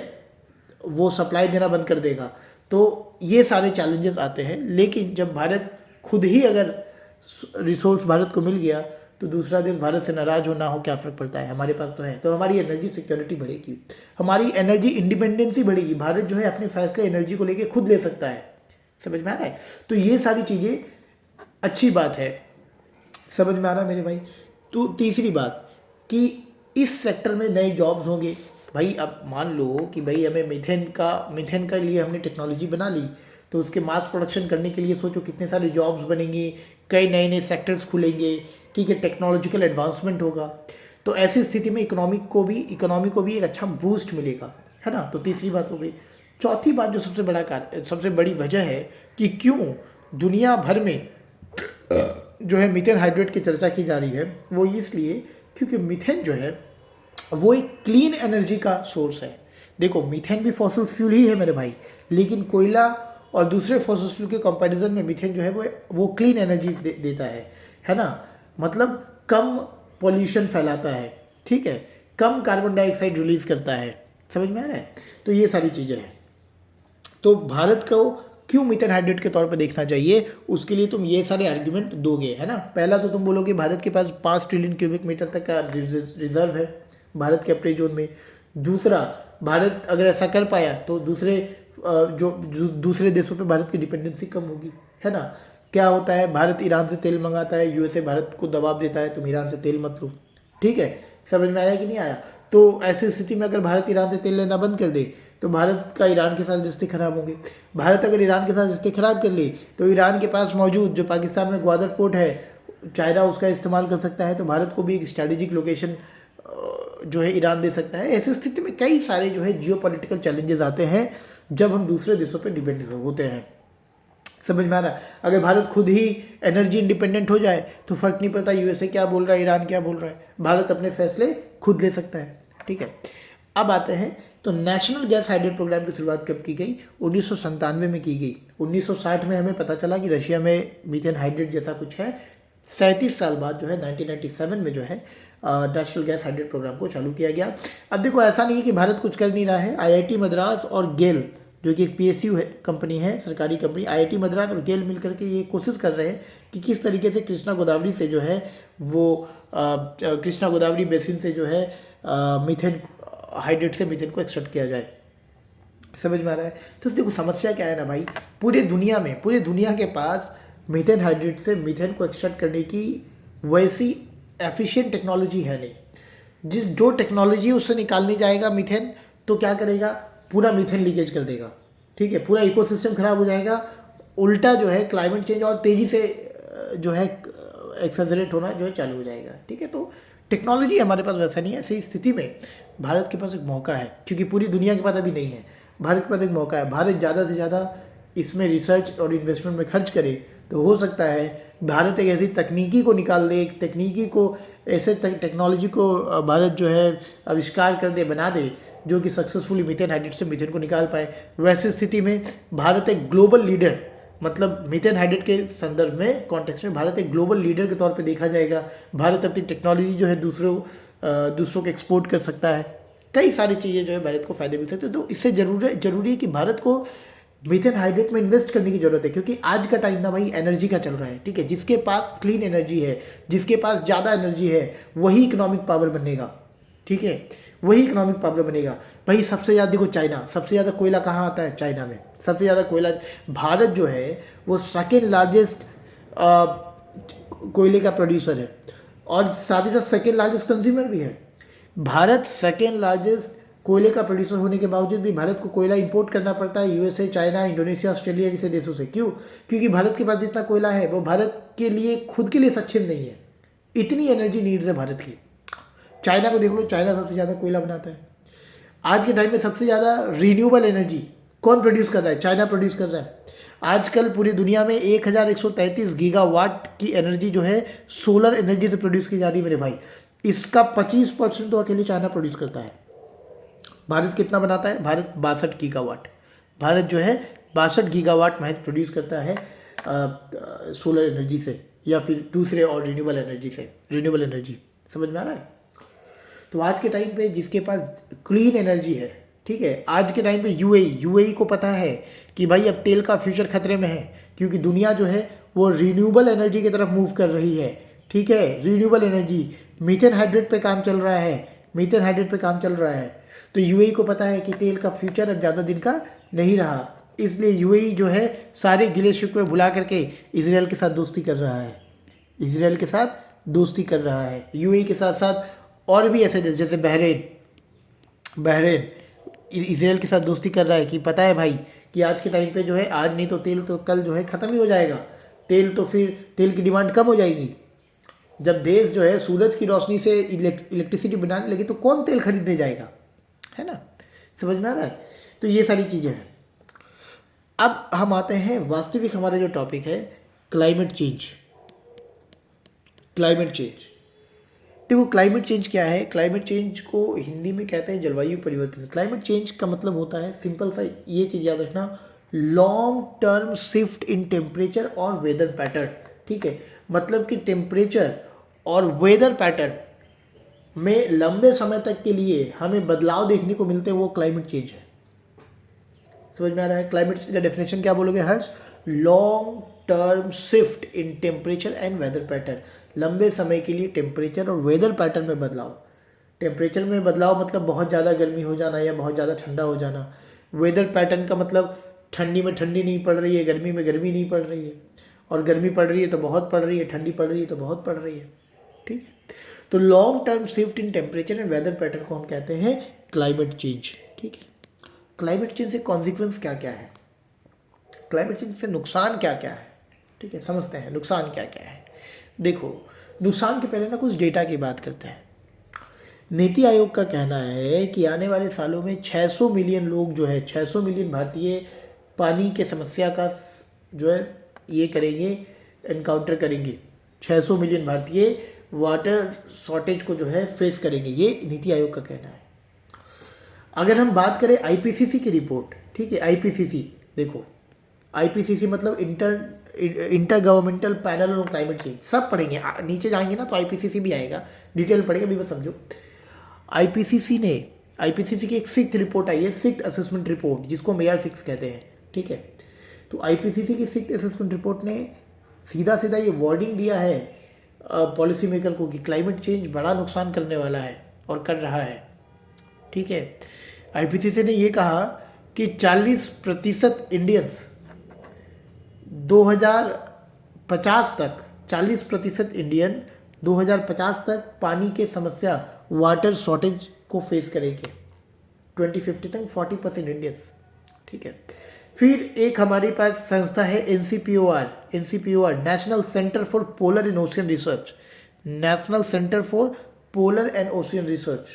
वो सप्लाई देना बंद कर देगा। तो ये सारे चैलेंजेस आते हैं। लेकिन जब भारत खुद ही अगर रिसोर्स भारत को मिल गया, तो दूसरा देश भारत से नाराज हो ना हो, क्या फ़र्क पड़ता है, हमारे पास तो है। तो हमारी एनर्जी सिक्योरिटी बढ़ेगी, हमारी एनर्जी इंडिपेंडेंसी बढ़ेगी। भारत जो है अपने फैसले एनर्जी को लेके खुद ले सकता है। समझ में आ रहा है? तो ये सारी चीज़ें अच्छी बात है। समझ में आ रहा है मेरे भाई? तो तीसरी बात कि इस सेक्टर में नए जॉब्स होंगे। भाई अब मान लो कि भाई हमें मीथेन का लिए हमने टेक्नोलॉजी बना ली, तो उसके मास प्रोडक्शन करने के लिए सोचो कितने सारे जॉब्स बनेंगे, कई नए नए सेक्टर्स खुलेंगे, ठीक है। टेक्नोलॉजिकल एडवांसमेंट होगा, तो ऐसी स्थिति में इकोनॉमी को भी एक अच्छा बूस्ट मिलेगा, है ना। तो तीसरी बात हो गई। चौथी बात जो सबसे बड़ी वजह है कि क्यों दुनिया भर में जो है मीथेन हाइड्रेट की चर्चा की जा रही है, वो इसलिए क्योंकि मीथेन जो है वो एक क्लीन एनर्जी का सोर्स है। देखो, मीथेन भी फॉसिल फ्यूल ही है मेरे भाई, लेकिन कोयला और दूसरे फॉसिल फ्यूल के कंपैरिजन में मीथेन जो है वो क्लीन एनर्जी देता है ना। मतलब कम पॉल्यूशन फैलाता है, ठीक है, कम कार्बन डाइऑक्साइड रिलीज करता है। समझ में आ रहा है? तो ये सारी चीज़ें हैं। तो भारत को क्यों मीथेन हाइड्रेट के तौर पे देखना चाहिए, उसके लिए तुम ये सारे आर्ग्यूमेंट दोगे, है ना। पहला तो तुम बोलोगे भारत के पास 5 ट्रिलियन क्यूबिक मीटर तक का रिजर्व है भारत के अपने जोन में। दूसरा, भारत अगर ऐसा कर पाया तो दूसरे देशों पे भारत की डिपेंडेंसी कम होगी, है ना। क्या होता है, भारत ईरान से तेल मंगाता है, USA भारत को दबाव देता है तुम ईरान से तेल मत लो, ठीक है। समझ में आया कि नहीं आया? तो ऐसी स्थिति में अगर भारत ईरान से तेल लेना बंद कर दे तो भारत का ईरान के साथ रिश्ते खराब होंगे। भारत अगर ईरान के साथ रिश्ते खराब कर ले तो ईरान के पास मौजूद जो पाकिस्तान में ग्वादर पोर्ट है, चाइना उसका इस्तेमाल कर सकता है, तो भारत को भी एक स्ट्रैटेजिक लोकेशन जो है ईरान दे सकता है। ऐसी स्थिति में कई सारे जो है जियोपॉलिटिकल चैलेंजेस आते हैं जब हम दूसरे देशों पर डिपेंडेंट होते हैं। समझ में आ रहा है? अगर भारत खुद ही एनर्जी इंडिपेंडेंट हो जाए तो फर्क नहीं पड़ता USA क्या बोल रहा है, ईरान क्या बोल रहा है, भारत अपने फैसले खुद ले सकता है, ठीक है। अब आते हैं तो नेशनल गैस हाइड्रेट प्रोग्राम की शुरुआत कब की गई? 1997 में की गई। 1960 में हमें पता चला कि रशिया में मीथेन हाइड्रेट जैसा कुछ है। 37 साल बाद जो है 1997 में जो है नेशनल गैस हाइड्रेट प्रोग्राम को चालू किया गया। अब देखो, ऐसा नहीं है कि भारत कुछ कर नहीं रहा है। IIT मद्रास और गेल जो कि एक PSU है, कंपनी है, सरकारी कंपनी, IIT मद्रास और गेल मिलकर के ये कोशिश कर रहे हैं कि किस तरीके से कृष्णा गोदावरी से जो है वो कृष्णा गोदावरी बेसिन से जो है मीथेन हाइड्रेट से मीथेन को एक्सट्रैक्ट किया जाए। समझ में आ रहा है? तो देखो समस्या क्या है ना भाई, पूरे दुनिया के पास मीथेन हाइड्रेट से मीथेन को एक्सट्रैक्ट करने की वैसी एफिशिएंट टेक्नोलॉजी है नहीं। जो टेक्नोलॉजी उससे निकालने जाएगा मीथेन, तो क्या करेगा, पूरा मीथेन लीकेज कर देगा। ठीक है, पूरा इकोसिस्टम खराब हो जाएगा। उल्टा जो है क्लाइमेट चेंज और तेज़ी से जो है एक्सेलरेट होना जो है चालू हो जाएगा। ठीक है, तो टेक्नोलॉजी हमारे पास वैसा नहीं है। ऐसी स्थिति में भारत के पास एक मौका है, क्योंकि पूरी दुनिया के पास अभी नहीं है, भारत के पास एक मौका है। भारत ज़्यादा से ज़्यादा इसमें रिसर्च और इन्वेस्टमेंट में खर्च करे तो हो सकता है भारत एक ऐसी तकनीकी को निकाल दे, एक तकनीकी को ऐसे टेक्नोलॉजी को भारत जो है आविष्कार कर दे, बना दे, जो कि सक्सेसफुली मीथेन हाइड्रेट से मीथेन को निकाल पाए। वैसी स्थिति में भारत एक ग्लोबल लीडर, मतलब मीथेन हाइड्रेट के संदर्भ में, कॉन्टेक्स्ट में भारत एक ग्लोबल लीडर के तौर पे देखा जाएगा। भारत अपनी टेक्नोलॉजी जो है दूसरों को एक्सपोर्ट कर सकता है। कई सारी चीज़ें जो है भारत को फ़ायदे मिल सकते हैं। तो इससे जरूरी है कि भारत को मीथेन हाइड्रेट में इन्वेस्ट करने की ज़रूरत है, क्योंकि आज का टाइम ना भाई एनर्जी का चल रहा है। ठीक है, जिसके पास क्लीन एनर्जी है, जिसके पास ज़्यादा एनर्जी है, वही इकोनॉमिक पावर बनेगा। ठीक है, वही इकोनॉमिक पावर बनेगा भाई। सबसे ज़्यादा देखो चाइना, सबसे ज़्यादा कोयला कहाँ आता है? चाइना में सबसे ज़्यादा कोयला। भारत जो है वो सेकेंड लार्जेस्ट कोयले का प्रोड्यूसर है, और साथ ही साथ सेकेंड लार्जेस्ट कंज्यूमर भी है। भारत सेकेंड लार्जेस्ट कोयले का प्रोड्यूसर होने के बावजूद भी भारत को कोयला इंपोर्ट करना पड़ता है USA, चाइना, इंडोनेशिया, ऑस्ट्रेलिया जैसे देशों से। क्यों? क्योंकि भारत के पास जितना कोयला है वो भारत के लिए खुद के लिए सक्षम नहीं है। इतनी एनर्जी नीड्स है भारत की। चाइना को देख लो, चाइना सबसे ज़्यादा कोयला बनाता है। आज के टाइम में सबसे ज़्यादा रीन्यूएबल एनर्जी कौन प्रोड्यूस कर रहा है? चाइना प्रोड्यूस कर रहा है। आजकल पूरी दुनिया में 1133 गीगावाट की एनर्जी जो है सोलर एनर्जी से प्रोड्यूस की जा रही है मेरे भाई। इसका 25% तो अकेले चाइना प्रोड्यूस करता है। भारत कितना बनाता है? भारत 62 गीगावाट। भारत जो है 62 गीगावाट महज प्रोड्यूस करता है सोलर एनर्जी से, या फिर दूसरे और रिन्यूएबल एनर्जी। समझ में आ रहा है? तो आज के टाइम पे जिसके पास क्लीन एनर्जी है, ठीक है, आज के टाइम पे UAE को पता है कि भाई अब तेल का फ्यूचर खतरे में है, क्योंकि दुनिया जो है वो रिन्यूएबल एनर्जी की तरफ मूव कर रही है। ठीक है, रिन्यूएबल एनर्जी, मीथेन हाइड्रेट पे काम चल रहा है। तो UAE को पता है कि तेल का फ्यूचर अब ज़्यादा दिन का नहीं रहा, इसलिए UAE जो है सारे गिले शिकवे भुला करके इजराइल के साथ दोस्ती कर रहा है। UAE के साथ साथ और भी ऐसे देश जैसे बहरेन इजराइल के साथ दोस्ती कर रहा है कि पता है भाई कि आज के टाइम पे जो है, आज नहीं तो तेल तो कल जो है ख़त्म ही हो जाएगा। तेल की डिमांड कम हो जाएगी। जब देश जो है सूरज की रोशनी से इलेक्ट्रिसिटी बनाने लगे तो कौन तेल खरीदने जाएगा, है ना? समझ में आ रहा है? तो ये सारी चीज़ें हैं। अब हम आते हैं वास्तविक, हमारा जो टॉपिक है क्लाइमेट चेंज। देखो क्लाइमेट चेंज क्या है? क्लाइमेट चेंज को हिंदी में कहते हैं जलवायु परिवर्तन। क्लाइमेट चेंज का मतलब होता है, सिंपल सा ये चीज़ याद रखना, long term shift in temperature और वेदर पैटर्न। ठीक है, मतलब कि टेम्परेचर और वेदर पैटर्न में लंबे समय तक के लिए हमें बदलाव देखने को मिलते हैं, वो क्लाइमेट चेंज है। समझ में आ रहा है? क्लाइमेट चेंज का डेफिनेशन क्या बोलोगे Harsh? Long term shift in temperature and weather pattern, लंबे समय के लिए टेम्परेचर और वेदर पैटर्न में बदलाव। टेम्परेचर में बदलाव मतलब बहुत ज़्यादा गर्मी हो जाना या बहुत ज़्यादा ठंडा हो जाना। वेदर पैटर्न का मतलब ठंडी में ठंडी नहीं पड़ रही है, गर्मी में गर्मी नहीं पड़ रही है, और गर्मी पड़ रही है तो बहुत पड़ रही है, ठंडी पड़ रही है तो बहुत पड़ रही है। ठीक है, तो long term shift in temperature and weather pattern को हम कहते हैं क्लाइमेट चेंज। ठीक है, क्लाइमेट चेंज से कॉन्सिक्वेंस क्या क्या है, क्लाइमेट चेंज से नुकसान क्या क्या है? ठीक है, समझते हैं नुकसान क्या क्या है। देखो, नुकसान के पहले ना कुछ डेटा की बात करते हैं। नीति आयोग का कहना है कि आने वाले सालों में 600 मिलियन लोग जो है, 600 मिलियन भारतीय पानी के समस्या का जो है ये करेंगे, एनकाउंटर करेंगे। 600 मिलियन भारतीय वाटर शॉर्टेज को जो है फेस करेंगे, ये नीति आयोग का कहना है। अगर हम बात करें IPCC की रिपोर्ट, ठीक है, IPCC देखो, IPCC मतलब inter governmental panel on climate change, सब पढ़ेंगे, नीचे जाएंगे ना तो IPCC भी आएगा, डिटेल पढ़ेंगे, अभी बस समझो। IPCC ने आईपीसीसी की एक 6th रिपोर्ट आई है, 6th असेसमेंट रिपोर्ट, जिसको मेयर 6 कहते हैं, ठीक है। तो आईपीसीसी की 6th असेसमेंट रिपोर्ट ने सीधा सीधा ये वार्निंग दिया है पॉलिसी मेकर को कि क्लाइमेट चेंज बड़ा नुकसान करने वाला है और कर रहा है, ठीक है। आईपीसीसी ने ये कहा कि 40% इंडियंस 2050 तक, 40% इंडियन 2050 तक पानी के समस्या, वाटर शॉर्टेज को फेस करेंगे। 2050 तक 40% इंडियंस, ठीक है। फिर एक हमारे पास संस्था है NCPOR, national centre for polar and ocean research, national centre for polar and ocean research,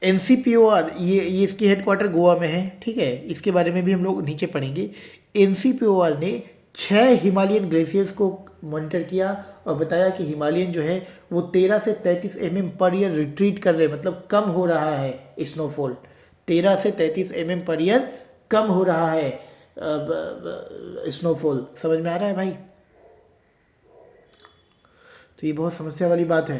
NCPOR. ये इसकी हेडक्वार्टर गोवा में है, ठीक है। इसके बारे में भी हम लोग नीचे पढ़ेंगे। एनसीपीओआर ने 6 हिमालयन ग्लेशियर्स को मॉनिटर किया और बताया कि हिमालयन जो है वो 13 से 33 पर ईयर रिट्रीट कर रहे हैं, मतलब कम हो रहा है स्नोफॉल, 13 से 33 पर ईयर कम हो रहा है स्नोफॉल। समझ में आ रहा है भाई? तो ये बहुत समस्या वाली बात है,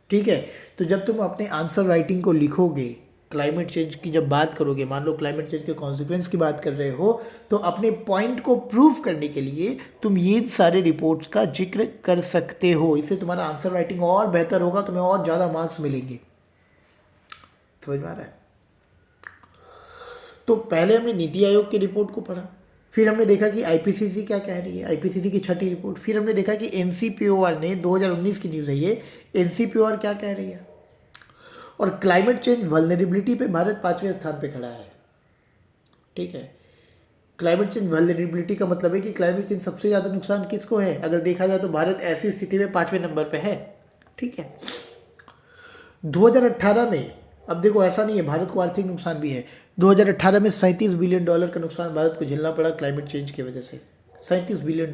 ठीक है। तो जब तुम अपने आंसर राइटिंग को लिखोगे, क्लाइमेट चेंज की जब बात करोगे, मान लो क्लाइमेट चेंज के कॉन्सिक्वेंस की बात कर रहे हो, तो अपने पॉइंट को प्रूव करने के लिए तुम ये सारे रिपोर्ट्स का जिक्र कर सकते हो। इससे तुम्हारा आंसर राइटिंग और बेहतर होगा, तुम्हें और ज़्यादा मार्क्स मिलेंगे। समझ में आ रहा है? तो पहले हमने नीति आयोग की रिपोर्ट को पढ़ा, फिर हमने देखा कि आईपीसीसी क्या कह रही है, आईपीसीसी की 6ठी रिपोर्ट, फिर हमने देखा कि एनसीपीओआर ने 2019 की न्यूज़ है ये, एनसीपीओआर क्या कह रही है। और क्लाइमेट चेंज वल्नरेबिलिटी पे भारत 5वें स्थान पे खड़ा है, ठीक है। क्लाइमेट चेंज वल्नरेबिलिटी का मतलब है कि क्लाइमेट चेंज सबसे ज़्यादा नुकसान किसको है, अगर देखा जाए तो भारत ऐसी स्थिति में 5वें नंबर पे है, ठीक है। 2018 में, अब देखो ऐसा नहीं है, भारत को आर्थिक नुकसान भी है। 2018 में $37 बिलियन का नुकसान भारत को झेलना पड़ा क्लाइमेट चेंज की वजह से, $37 बिलियन।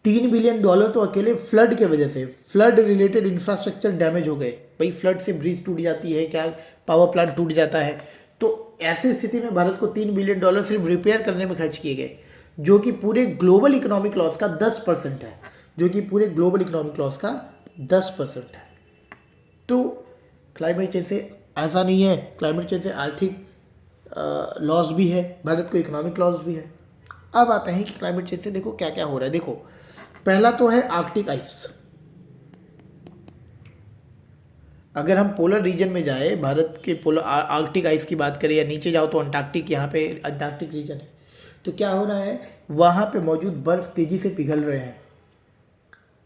$3 बिलियन तो अकेले फ्लड के वजह से, फ्लड रिलेटेड इंफ्रास्ट्रक्चर डैमेज हो गए। भाई फ्लड से ब्रिज टूट जाती है, क्या पावर प्लांट टूट जाता है, तो ऐसी स्थिति में भारत को $3 बिलियन सिर्फ रिपेयर करने में खर्च किए गए, जो कि पूरे ग्लोबल इकोनॉमिक लॉस का 10% है, जो कि पूरे ग्लोबल इकोनॉमिक लॉस का 10% है। तो क्लाइमेट चेंज से ऐसा नहीं है, क्लाइमेट चेंज से आर्थिक लॉस भी है, भारत को इकोनॉमिक लॉस भी है। अब आते हैं कि क्लाइमेट चेंज से देखो क्या क्या हो रहा है। देखो पहला तो है आर्कटिक आइस। अगर हम पोलर रीजन में जाए, भारत के पोलर आर्कटिक आइस की बात करें, या नीचे जाओ तो अंटार्कटिक, यहाँ पे अंटार्कटिक रीजन है, तो क्या हो रहा है, वहाँ पे मौजूद बर्फ़ तेज़ी से पिघल रहे हैं।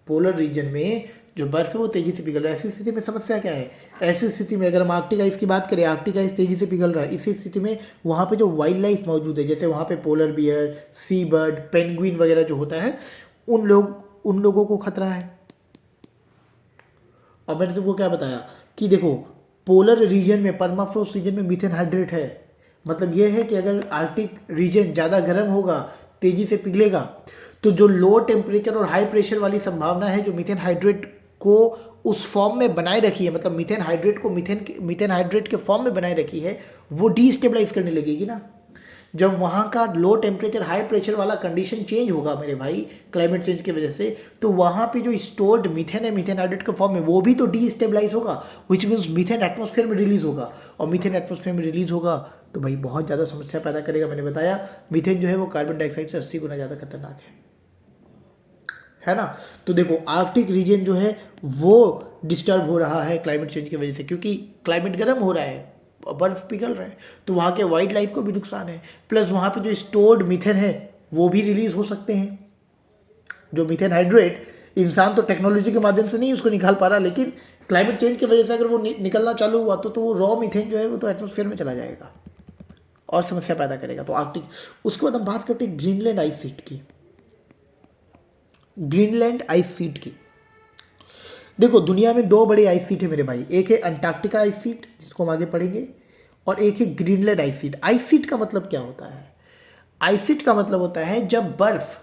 पोलर रीजन में जो बर्फ़ है वो तेज़ी से पिघल रहा है। ऐसी स्थिति में समस्या क्या है, ऐसी स्थिति में अगर हम आर्कटिक आइस की बात करें, आर्कटिक आइस तेज़ी से पिघल रहा है, इसी स्थिति में वहाँ पे जो वाइल्ड लाइफ मौजूद है, जैसे वहाँ पे पोलर बियर, सी बर्ड, पेंगुइन वगैरह जो होता है, उन लोगों को खतरा है। और मैंने तुमको क्या बताया कि देखो पोलर रीजन में, परमाफ्रोस्ट रीजन में मीथेन हाइड्रेट है, मतलब ये है कि अगर आर्कटिक रीजन ज़्यादा गर्म होगा, तेज़ी से पिघलेगा, तो जो लो टेम्परेचर और हाई प्रेशर वाली संभावना है जो मीथेन हाइड्रेट को उस फॉर्म में बनाए रखी है, मतलब मीथेन हाइड्रेट को मीथेन हाइड्रेट के फॉर्म में बनाए रखी है, वो डीस्टेबलाइज करने लगेगी ना। जब वहाँ का लो टेम्परेचर हाई प्रेशर वाला कंडीशन चेंज होगा मेरे भाई क्लाइमेट चेंज की वजह से, तो वहाँ पे जो स्टोर्ड मीथेन है मीथेन हाइड्रेट के फॉर्म में, वो भी तो डीस्टेबलाइज होगा, विच मीन्स मीथेन एटमॉस्फेयर में रिलीज होगा, और मीथेन एटमॉस्फेयर में रिलीज होगा तो भाई बहुत ज़्यादा समस्या पैदा करेगा। मैंने बताया मीथेन जो है वो कार्बन डाइऑक्साइड से 80 गुना ज़्यादा खतरनाक है ना। तो देखो आर्कटिक रीजन जो है वो डिस्टर्ब हो रहा है क्लाइमेट चेंज की वजह से, क्योंकि क्लाइमेट गर्म हो रहा है, बर्फ पिघल रहा है, तो वहाँ के वाइल्ड लाइफ को भी नुकसान है, प्लस वहाँ पे जो स्टोर्ड मीथेन है वो भी रिलीज हो सकते हैं। जो मीथेन हाइड्रेट, इंसान तो टेक्नोलॉजी के माध्यम से नहीं उसको निकाल पा रहा, लेकिन क्लाइमेट चेंज की वजह से अगर वो निकलना चालू हुआ तो वो रॉ मीथेन जो है वो तो एटमोसफेयर में चला जाएगा और समस्या पैदा करेगा। तो आर्कटिक, उसके बाद हम बात करते हैं ग्रीनलैंड आइस शीट की। ग्रीनलैंड आइस शीट की, देखो दुनिया में 2 बड़े आइस शीट है मेरे भाई, एक है अंटार्कटिका आइस शीट जिसको हम आगे पढ़ेंगे, और एक है Greenland ice sheet. Ice sheet का मतलब क्या होता है, आइस शीट का मतलब होता है जब बर्फ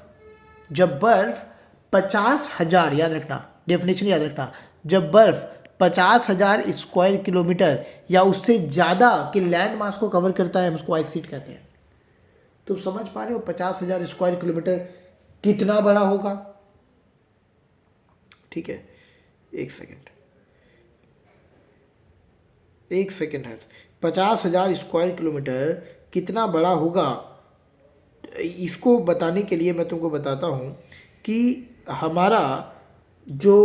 50,000, याद रखना डेफिनेशन याद रखना, जब बर्फ 50,000 स्क्वायर किलोमीटर या उससे ज़्यादा के लैंड मास को कवर करता है, हम उसको आइस शीट कहते हैं। तो समझ पा रहे हो 50,000 स्क्वायर किलोमीटर कितना बड़ा होगा, ठीक है। एक सेकेंड, एक सेकेंड हर्ष, 50,000 स्क्वायर किलोमीटर कितना बड़ा होगा, इसको बताने के लिए मैं तुमको बताता हूँ कि हमारा जो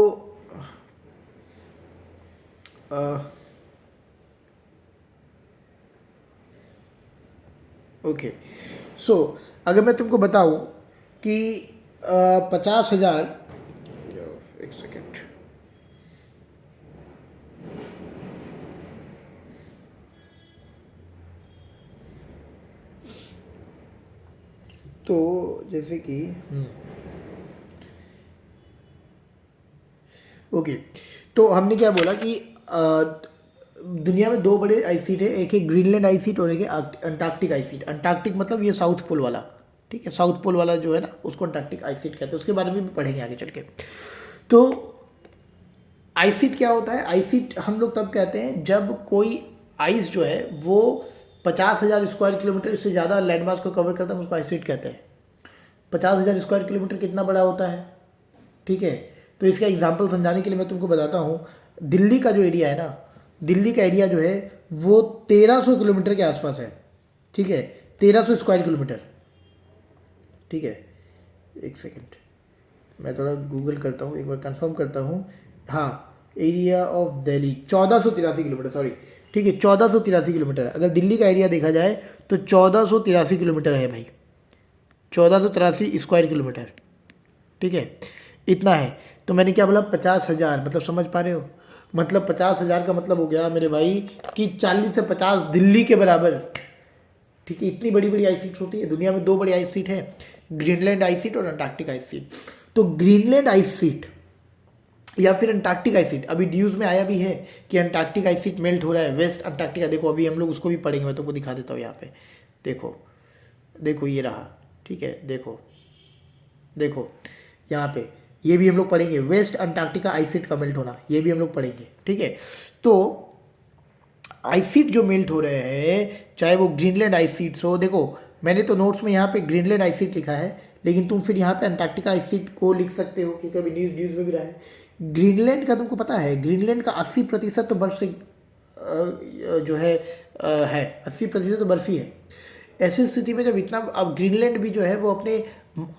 ओके, सो अगर मैं तुमको बताऊं कि 50,000, एक सेकेंड, तो जैसे कि ओके, तो हमने क्या बोला कि दुनिया में दो बड़े आइस शीट है, एक है ग्रीनलैंड आइस शीट और एक है अंटार्कटिक आइस शीट। अंटार्कटिक मतलब ये साउथ पोल वाला, ठीक है, साउथ पोल वाला जो है ना उसको अंटार्कटिक आइस शीट कहते हैं, उसके बारे में भी पढ़ेंगे आगे चल के। तो आइस शीट क्या होता है, आइस शीट हम लोग तब कहते हैं जब कोई आइस जो है वो 50,000 स्क्वायर किलोमीटर से ज़्यादा लैंडमास को कवर करता है, उसको आइस शीट कहते हैं। 50,000 स्क्वायर किलोमीटर कितना बड़ा होता है, ठीक है। तो इसका एग्जांपल समझाने के लिए मैं तुमको बताता हूँ, दिल्ली का जो एरिया है ना, दिल्ली का एरिया जो है वो 1300 किलोमीटर के आसपास है, ठीक है, 1300 स्क्वायर किलोमीटर, ठीक है। एक सेकंड, मैं थोड़ा गूगल करता हूँ, एक बार कंफर्म करता हूँ। हाँ, area of Delhi 1483 kilometre, sorry, ठीक है, 1483 किलोमीटर। अगर दिल्ली का एरिया देखा जाए तो 1483 किलोमीटर है भाई, 1483 स्क्वायर किलोमीटर, ठीक है, इतना है। तो मैंने क्या बोला, 50,000, मतलब समझ पा रहे हो, मतलब 50,000 का मतलब हो गया मेरे भाई कि 40 से 50 दिल्ली के बराबर, ठीक है। इतनी बड़ी बड़ी आइस शीट्स होती है दुनिया में, दो बड़ी आइस शीट है, ग्रीनलैंड आइस शीट और अंटार्कटिक आइस शीट। तो ग्रीनलैंड आइस शीट या फिर अंटार्कटिक आइस शीट, अभी न्यूज़ में आया भी है कि अंटार्कटिक आइस शीट मेल्ट हो रहा है, वेस्ट अंटार्कटिका। देखो अभी हम लोग उसको भी पढ़ेंगे, मैं तुमको दिखा देता हूँ यहाँ पे, देखो देखो ये रहा, ठीक है, देखो देखो यहाँ पे, ये भी हम लोग पढ़ेंगे, वेस्ट अंटार्कटिका आइस शीट का मेल्ट होना, ये भी हम लोग पढ़ेंगे, ठीक है। तो आइस शीट जो मेल्ट हो रहे हैं, चाहे वो ग्रीनलैंड आइस शीट्स हो, देखो मैंने तो नोट्स में यहाँ पे ग्रीनलैंड आइस शीट लिखा है, लेकिन तुम फिर यहाँ पे अंटार्कटिका आइस शीट को लिख सकते हो, क्योंकि अभी न्यूज़ में भी रहा है। ग्रीनलैंड का तुमको पता है, ग्रीनलैंड का 80% तो बर्फ से जो है 80% तो बर्फ ही है। ऐसी स्थिति में जब इतना, अब ग्रीनलैंड भी जो है वो अपने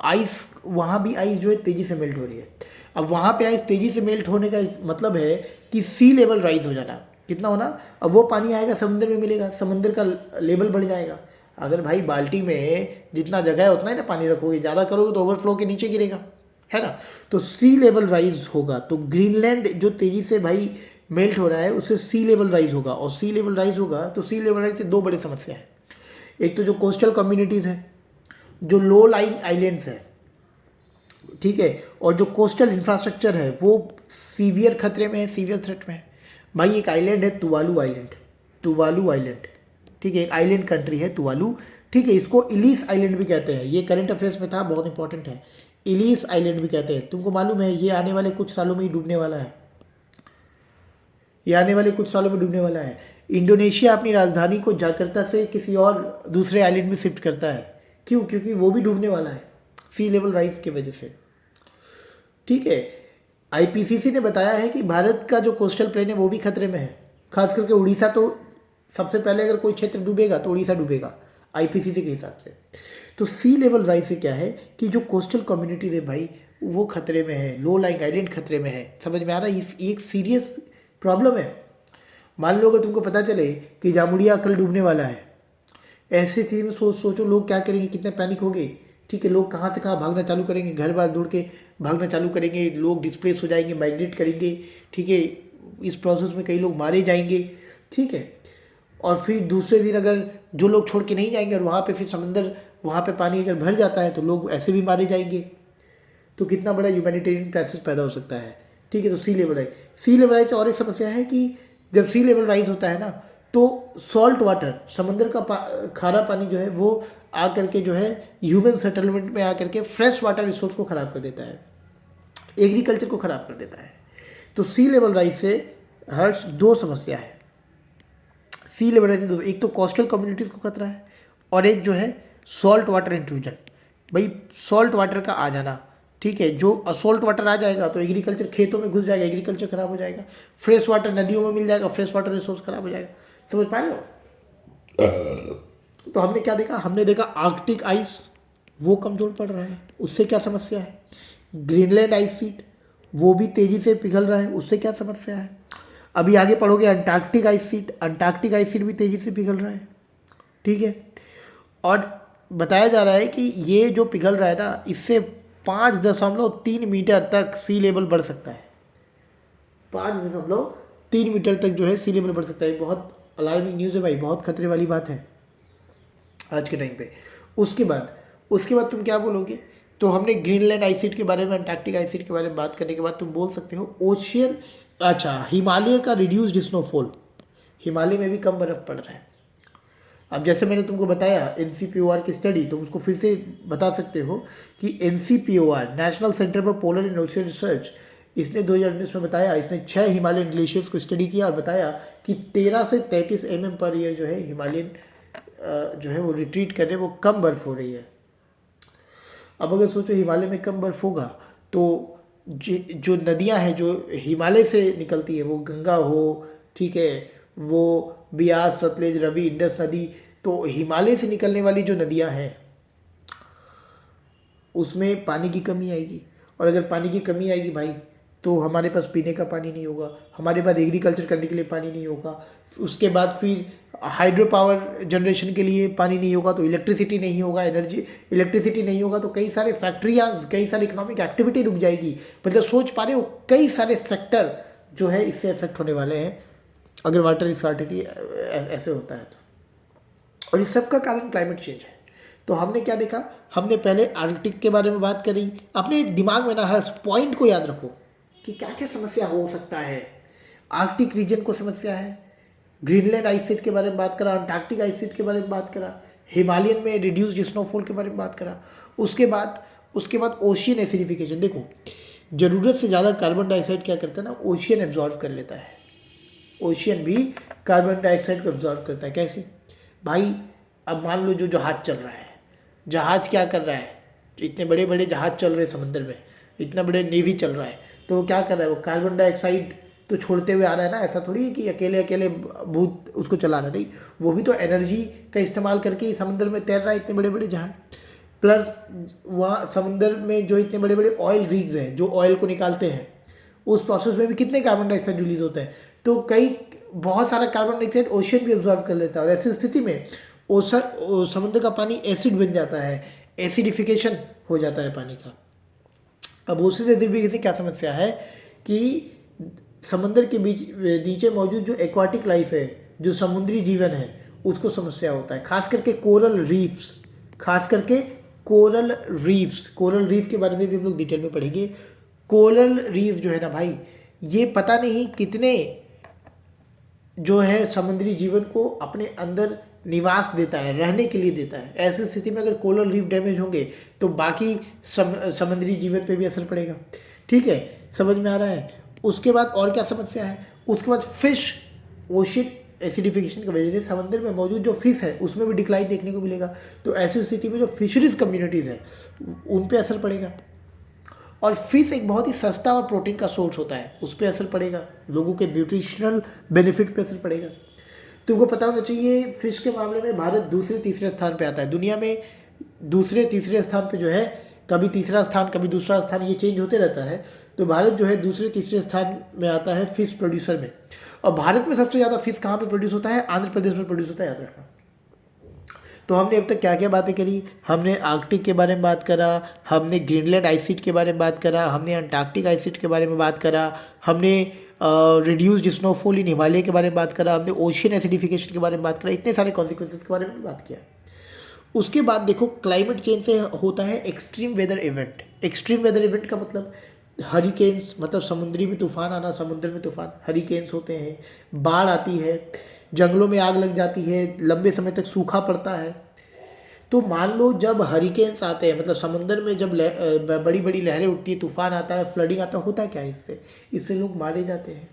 आइस, वहाँ भी आइस जो है तेज़ी से मेल्ट हो रही है। अब वहाँ पे आइस तेज़ी से मेल्ट होने का मतलब है कि सी लेवल राइज हो जाना, कितना होना, अब वो पानी आएगा समुद्र में मिलेगा, समुद्र का लेवल बढ़ जाएगा। अगर भाई बाल्टी में जितना जगह है उतना ही ना पानी रखोगे, ज़्यादा करोगे तो ओवरफ्लो के नीचे गिरेगा, है ना। तो सी लेवल राइज होगा, तो ग्रीनलैंड जो तेज़ी से भाई मेल्ट हो रहा है उससे सी लेवल राइज होगा, और सी लेवल राइज होगा तो सी लेवल राइज से दो बड़ी समस्या है। एक तो जो कोस्टल कम्युनिटीज़ है, जो लो लाइंग आइलैंड्स है, ठीक है, और जो कोस्टल इंफ्रास्ट्रक्चर है वो सीवियर खतरे में है, सीवियर थ्रेट में है। भाई एक आइलैंड है तुवालू आइलैंड, तुवालू आइलैंड, ठीक है, एक आइलैंड कंट्री है तुवालू, ठीक है, इसको इलीस आइलैंड भी कहते हैं, ये करंट अफेयर्स में था, बहुत इंपॉर्टेंट है। इलीस आइलैंड भी कहते हैं, तुमको मालूम है ये आने वाले कुछ सालों में ही डूबने वाला है, ये आने वाले कुछ सालों में डूबने वाला है। इंडोनेशिया अपनी राजधानी को जकार्ता से किसी और दूसरे आइलैंड में शिफ्ट करता है, क्यों, क्योंकि वो भी डूबने वाला है सी लेवल राइज की वजह से, ठीक है। आईपीसीसी ने बताया है कि भारत का जो कोस्टल प्लेन है वो भी खतरे में है, खास करके उड़ीसा। तो सबसे पहले अगर कोई क्षेत्र डूबेगा तो उड़ीसा डूबेगा आईपीसीसी के हिसाब से। तो सी लेवल राइज से क्या है कि जो कोस्टल कम्युनिटीज है भाई वो खतरे में है, लो लाइंग आइलैंड खतरे में है, समझ में आ रहा है, ये एक सीरियस प्रॉब्लम है। मान लो अगर तुमको पता चले कि जामुड़िया कल डूबने वाला है, ऐसे स्थिति में सोचो लोग क्या करेंगे, कितने पैनिक हो गए, ठीक है, लोग कहाँ से कहाँ भागना चालू करेंगे, घर बार दौड़ के भागना चालू करेंगे, लोग डिस्प्लेस हो जाएंगे, माइग्रेट करेंगे, ठीक है, इस प्रोसेस में कई लोग मारे जाएंगे, ठीक है। और फिर दूसरे दिन अगर जो लोग छोड़ के नहीं जाएंगे और वहाँ पे फिर समंदर, वहाँ पे पानी अगर भर जाता है तो लोग ऐसे भी मारे जाएंगे, तो कितना बड़ा ह्यूमैनिटेरियन क्राइसिस पैदा हो सकता है, ठीक है। तो सी लेवल राइज, सी लेवल राइज से और एक समस्या है कि जब सी लेवल राइज होता है ना तो सॉल्ट वाटर, समंदर का खारा पानी जो है वो आ करके जो है ह्यूमन सेटलमेंट में आ करके फ्रेश वाटर रिसोर्स को ख़राब कर देता है, एग्रीकल्चर को ख़राब कर देता है। तो सी लेवल राइज से हर्ष दो समस्या है, सी लेवल राइज से दो, एक तो कोस्टल कम्युनिटीज़ को खतरा है और एक जो है सॉल्ट वाटर इंट्रूजन। भाई सॉल्ट वाटर का आ जाना, ठीक है, जो असोल्ट वाटर आ जाएगा तो एग्रीकल्चर खेतों में घुस जाएगा, एग्रीकल्चर खराब हो जाएगा। फ्रेश वाटर नदियों में मिल जाएगा, फ्रेश वाटर रिसोर्स खराब हो जाएगा। समझ पा रहे हो? तो हमने क्या देखा, हमने देखा आर्कटिक आइस वो कमजोर पड़ रहा है, उससे क्या समस्या है। ग्रीनलैंड आइस शीट वो भी तेजी से पिघल रहा है, उससे क्या समस्या है। अभी आगे पढ़ोगे Antarctic ice sheet, Antarctic ice sheet भी तेजी से पिघल रहा है, ठीक है। और बताया जा रहा है कि ये जो पिघल रहा है ना, इससे 5.3 मीटर तक सी लेवल बढ़ सकता है। 5.3 मीटर तक जो है सी लेवल बढ़ सकता है। बहुत अलार्मिंग न्यूज़ है भाई, बहुत खतरे वाली बात है आज के टाइम पे। उसके बाद तुम क्या बोलोगे, तो हमने ग्रीनलैंड आइस के बारे में, अंटार्कटिक आइस के बारे में बात करने के बाद तुम बोल सकते हो ओशियन, अच्छा हिमालय का रिड्यूस्ड स्नोफॉल, हिमालय में भी कम बर्फ पड़ रहा है। अब जैसे मैंने तुमको बताया NCPOR की स्टडी, तुम उसको फिर से बता सकते हो कि NCPOR national centre for polar and ocean research, इसने 2019 में बताया, इसने 6 हिमालयन ग्लेशियर्स को स्टडी किया और बताया कि 13 से 33 mm पर ईयर जो है हिमालयन जो है वो रिट्रीट कर रहे हैं, वो कम बर्फ हो रही है। अब अगर सोचो हिमालय में कम बर्फ होगा तो जो नदियां हैं जो हिमालय से निकलती है, वो गंगा हो, ठीक है, वो बियास, सतलेज, रवि, इंडस नदी, तो हिमालय से निकलने वाली जो नदियां हैं उसमें पानी की कमी आएगी। और अगर पानी की कमी आएगी भाई, तो हमारे पास पीने का पानी नहीं होगा, हमारे पास एग्रीकल्चर करने के लिए पानी नहीं होगा, उसके बाद फिर हाइड्रो पावर जनरेशन के लिए पानी नहीं होगा, तो इलेक्ट्रिसिटी नहीं होगा, इलेक्ट्रिसिटी नहीं होगा तो कई सारे फैक्ट्रियाँ, कई सारी इकोनॉमिक एक्टिविटी रुक जाएगी। मतलब सोच पा रहे हो, कई सारे सेक्टर जो है इससे इफेक्ट होने वाले हैं अगर वाटर स्कार्सिटी ऐसे होता है तो। और इस सब का कारण क्लाइमेट चेंज है। तो हमने क्या देखा, हमने पहले आर्कटिक के बारे में बात करी। अपने दिमाग में ना हर पॉइंट को याद रखो कि क्या क्या समस्या हो सकता है। आर्कटिक रीजन को समस्या है, ग्रीनलैंड आइस शीट के बारे में बात करा, अंटार्कटिक आइस शीट के बारे में बात करा, हिमालयन में रिड्यूस्ड स्नोफॉल के बारे में बात करा। उसके बाद ओशियन एसिडिफिकेशन। देखो, ज़रूरत से ज़्यादा कार्बन डाइऑक्साइड क्या करता है ना, ओशियन एब्जॉर्व कर लेता है। ओशियन भी कार्बन डाइऑक्साइड को एब्जॉर्व करता है। कैसे भाई, अब मान लो जो जहाज चल रहा है, जहाज क्या कर रहा है, इतने बड़े बड़े जहाज चल रहे हैं समुद्र में, इतना बड़े नेवी चल रहा है, तो वो क्या कर रहा है, वो कार्बन डाइऑक्साइड तो छोड़ते हुए आ रहा है ना। ऐसा थोड़ी है कि अकेले अकेले भूत उसको चला रहा, नहीं, वो भी तो एनर्जी का इस्तेमाल करके समुद्र में तैर रहा है, इतने बड़े बड़े जहाज। प्लस वहाँ समुद्र में जो इतने बड़े बड़े ऑयल रिग्स हैं जो ऑयल को निकालते हैं, उस प्रोसेस में भी कितने कार्बन डाइऑक्साइड रिलीज होते हैं। तो बहुत सारा कार्बन डाइऑक्साइड ओशन भी ऑब्जॉर्व कर लेता है, और ऐसी स्थिति में समुद्र का पानी एसिड बन जाता है, एसिडिफिकेशन हो जाता है पानी का। अब ओशन एसिडिफिकेशन से क्या समस्या है कि समंदर के बीच नीचे मौजूद जो एक्वाटिक लाइफ है, जो समुद्री जीवन है, उसको समस्या होता है। खास करके कोरल रीफ्स, कोरल रीफ के बारे में भी हम लोग डिटेल में पढ़ेंगे। कोरल रीफ जो है ना भाई, ये पता नहीं कितने जो है समुद्री जीवन को अपने अंदर निवास देता है, रहने के लिए देता है। ऐसी स्थिति में अगर कोरल रीफ डैमेज होंगे तो बाकी समुद्री जीवन पे भी असर पड़ेगा। ठीक है, समझ में आ रहा है। उसके बाद और क्या समस्या है, उसके बाद फिश, ओशियन एसिडिफिकेशन की वजह से समंदर में मौजूद जो फिश है उसमें भी डिक्लाइन देखने को मिलेगा। तो ऐसी स्थिति में जो फिशरीज कम्युनिटीज़ हैं उन पे असर पड़ेगा। और फिश एक बहुत ही सस्ता और प्रोटीन का सोर्स होता है, उस पर असर पड़ेगा, लोगों के न्यूट्रिशनल बेनिफिट पे असर पड़ेगा। तुमको पता होना चाहिए फिश के मामले में भारत दूसरे तीसरे स्थान पे आता है दुनिया में। दूसरे तीसरे स्थान पे जो है, कभी तीसरा स्थान कभी दूसरा स्थान, ये चेंज होते रहता है। तो भारत जो है दूसरे तीसरे स्थान में आता है फिश प्रोड्यूसर में। और भारत में सबसे ज़्यादा फिश कहाँ पे प्रोड्यूस होता है, आंध्र प्रदेश में प्रोड्यूस होता है, याद रखना। तो हमने अब तक क्या क्या बातें करी, हमने आर्कटिक के बारे में बात करा, हमने ग्रीनलैंड आइस शीट के बारे में बात करा, हमने अंटार्कटिक आइस शीट के बारे में बात करा, हमने रिड्यूस्ड स्नोफॉल इन हिमालय के बारे में बात करा, हमने ओशियन एसिडिफिकेशन के बारे में बात करा, इतने सारे कॉन्सिक्वेंसेस के बारे में बात किया। उसके बाद देखो, क्लाइमेट चेंज से होता है extreme weather event. Extreme weather event का मतलब हरिकेन्स, मतलब समुद्री में तूफान आना, समुद्र में तूफान, हरिकेन्स होते हैं। बाढ़ आती है, जंगलों में आग लग जाती है, लंबे समय तक सूखा पड़ता है। तो मान लो जब हरिकेन्स आते हैं, मतलब समुद्र में जब बड़ी बड़ी लहरें उठती है, तूफान आता है, फ्लडिंग आता है, होता क्या है इससे लोग मारे जाते हैं,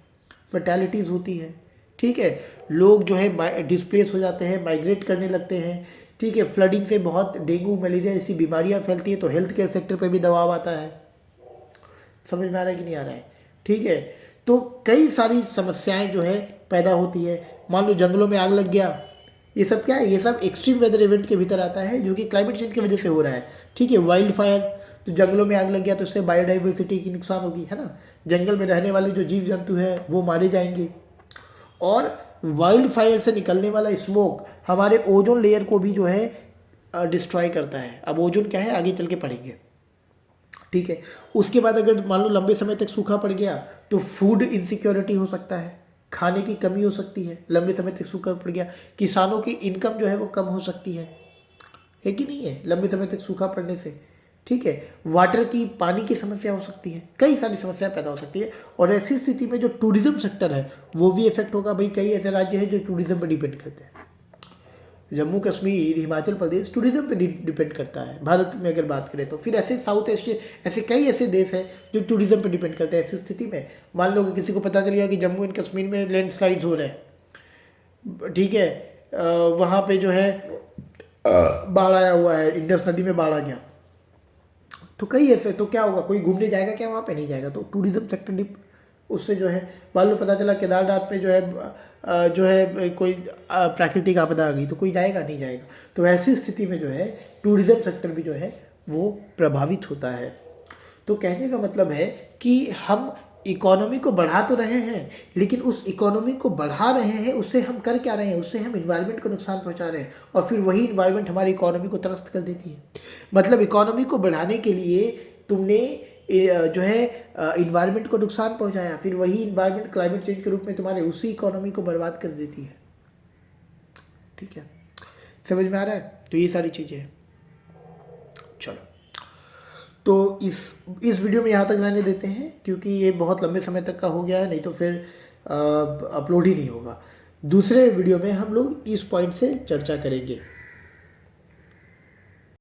फर्टैलिटीज़ होती है। ठीक है, लोग जो है डिस्प्लेस हो जाते हैं, माइग्रेट करने लगते हैं। ठीक है, फ्लडिंग से बहुत डेंगू, मलेरिया ऐसी बीमारियां फैलती हैं, तो हेल्थ केयर सेक्टर पे भी दबाव आता है। समझ में आ रहा है कि नहीं आ रहा है? ठीक है, तो कई सारी समस्याएं जो है पैदा होती है। मान लो जंगलों में आग लग गया, ये सब क्या है, ये सब एक्सट्रीम वेदर इवेंट के भीतर आता है जो कि क्लाइमेट चेंज की वजह से हो रहा है। ठीक है, वाइल्ड फायर, तो जंगलों में आग लग गया तो उससे बायोडाइवर्सिटी की नुकसान होगी, है ना, जंगल में रहने वाले जो जीव जंतु हैं वो मारे जाएंगे। और वाइल्ड फायर से निकलने वाला स्मोक हमारे ओजोन लेयर को भी जो है डिस्ट्रॉय करता है। अब ओजोन क्या है आगे चल के पढ़ेंगे। ठीक है, उसके बाद अगर मान लो लंबे समय तक सूखा पड़ गया तो फूड इनसिक्योरिटी हो सकता है, खाने की कमी हो सकती है। लंबे समय तक सूखा पड़ गया, किसानों की इनकम जो है वो कम हो सकती है कि नहीं है, लंबे समय तक सूखा पड़ने से। ठीक है, वाटर की, पानी की समस्या हो सकती है, कई सारी समस्याएं पैदा हो सकती है। और ऐसी स्थिति में जो टूरिज्म सेक्टर है वो भी इफेक्ट होगा। भाई कई ऐसे राज्य हैं जो टूरिज्म पर डिपेंड करते हैं। जम्मू कश्मीर, हिमाचल प्रदेश टूरिज्म पे डिपेंड करता है भारत में अगर बात करें तो। फिर ऐसे साउथ एशिया, ऐसे कई ऐसे देश हैं जो टूरिज्म पे डिपेंड करते हैं। ऐसी स्थिति में मान लो कि किसी को पता चल गया कि जम्मू एंड कश्मीर में लैंडस्लाइड्स हो रहे हैं, ठीक है, वहाँ पे जो है बाढ़ आया हुआ है, इंडस नदी में बाढ़ आ गया, तो कई ऐसे, तो क्या होगा, कोई घूमने जाएगा क्या वहाँ पे? नहीं जाएगा। तो टूरिज्म सेक्टर डिप उससे जो है, मान लो पता चला केदारनाथ में जो है कोई प्राकृतिक आपदा आ गई तो कोई जाएगा? नहीं जाएगा। तो ऐसी स्थिति में जो है टूरिज्म सेक्टर भी जो है वो प्रभावित होता है। तो कहने का मतलब है कि हम इकोनॉमी को बढ़ा तो रहे हैं, लेकिन उस इकोनॉमी को बढ़ा रहे हैं, उससे हम कर क्या रहे हैं, उससे हम इन्वायरमेंट को नुकसान पहुंचा रहे हैं। और फिर वही इन्वायरमेंट हमारी इकोनॉमी को त्रस्त कर देती है। मतलब इकोनॉमी को बढ़ाने के लिए तुमने जो है इन्वायरमेंट को नुकसान पहुंचाया, फिर वही इन्वायरमेंट क्लाइमेट चेंज के रूप में तुम्हारे उसी इकोनॉमी को बर्बाद कर देती है। ठीक है, समझ में आ रहा है? तो ये सारी चीज़ें हैं। चलो, तो इस वीडियो में यहाँ तक रहने देते हैं, क्योंकि ये बहुत लंबे समय तक का हो गया है, नहीं तो फिर अपलोड ही नहीं होगा। दूसरे वीडियो में हम लोग इस पॉइंट से चर्चा करेंगे।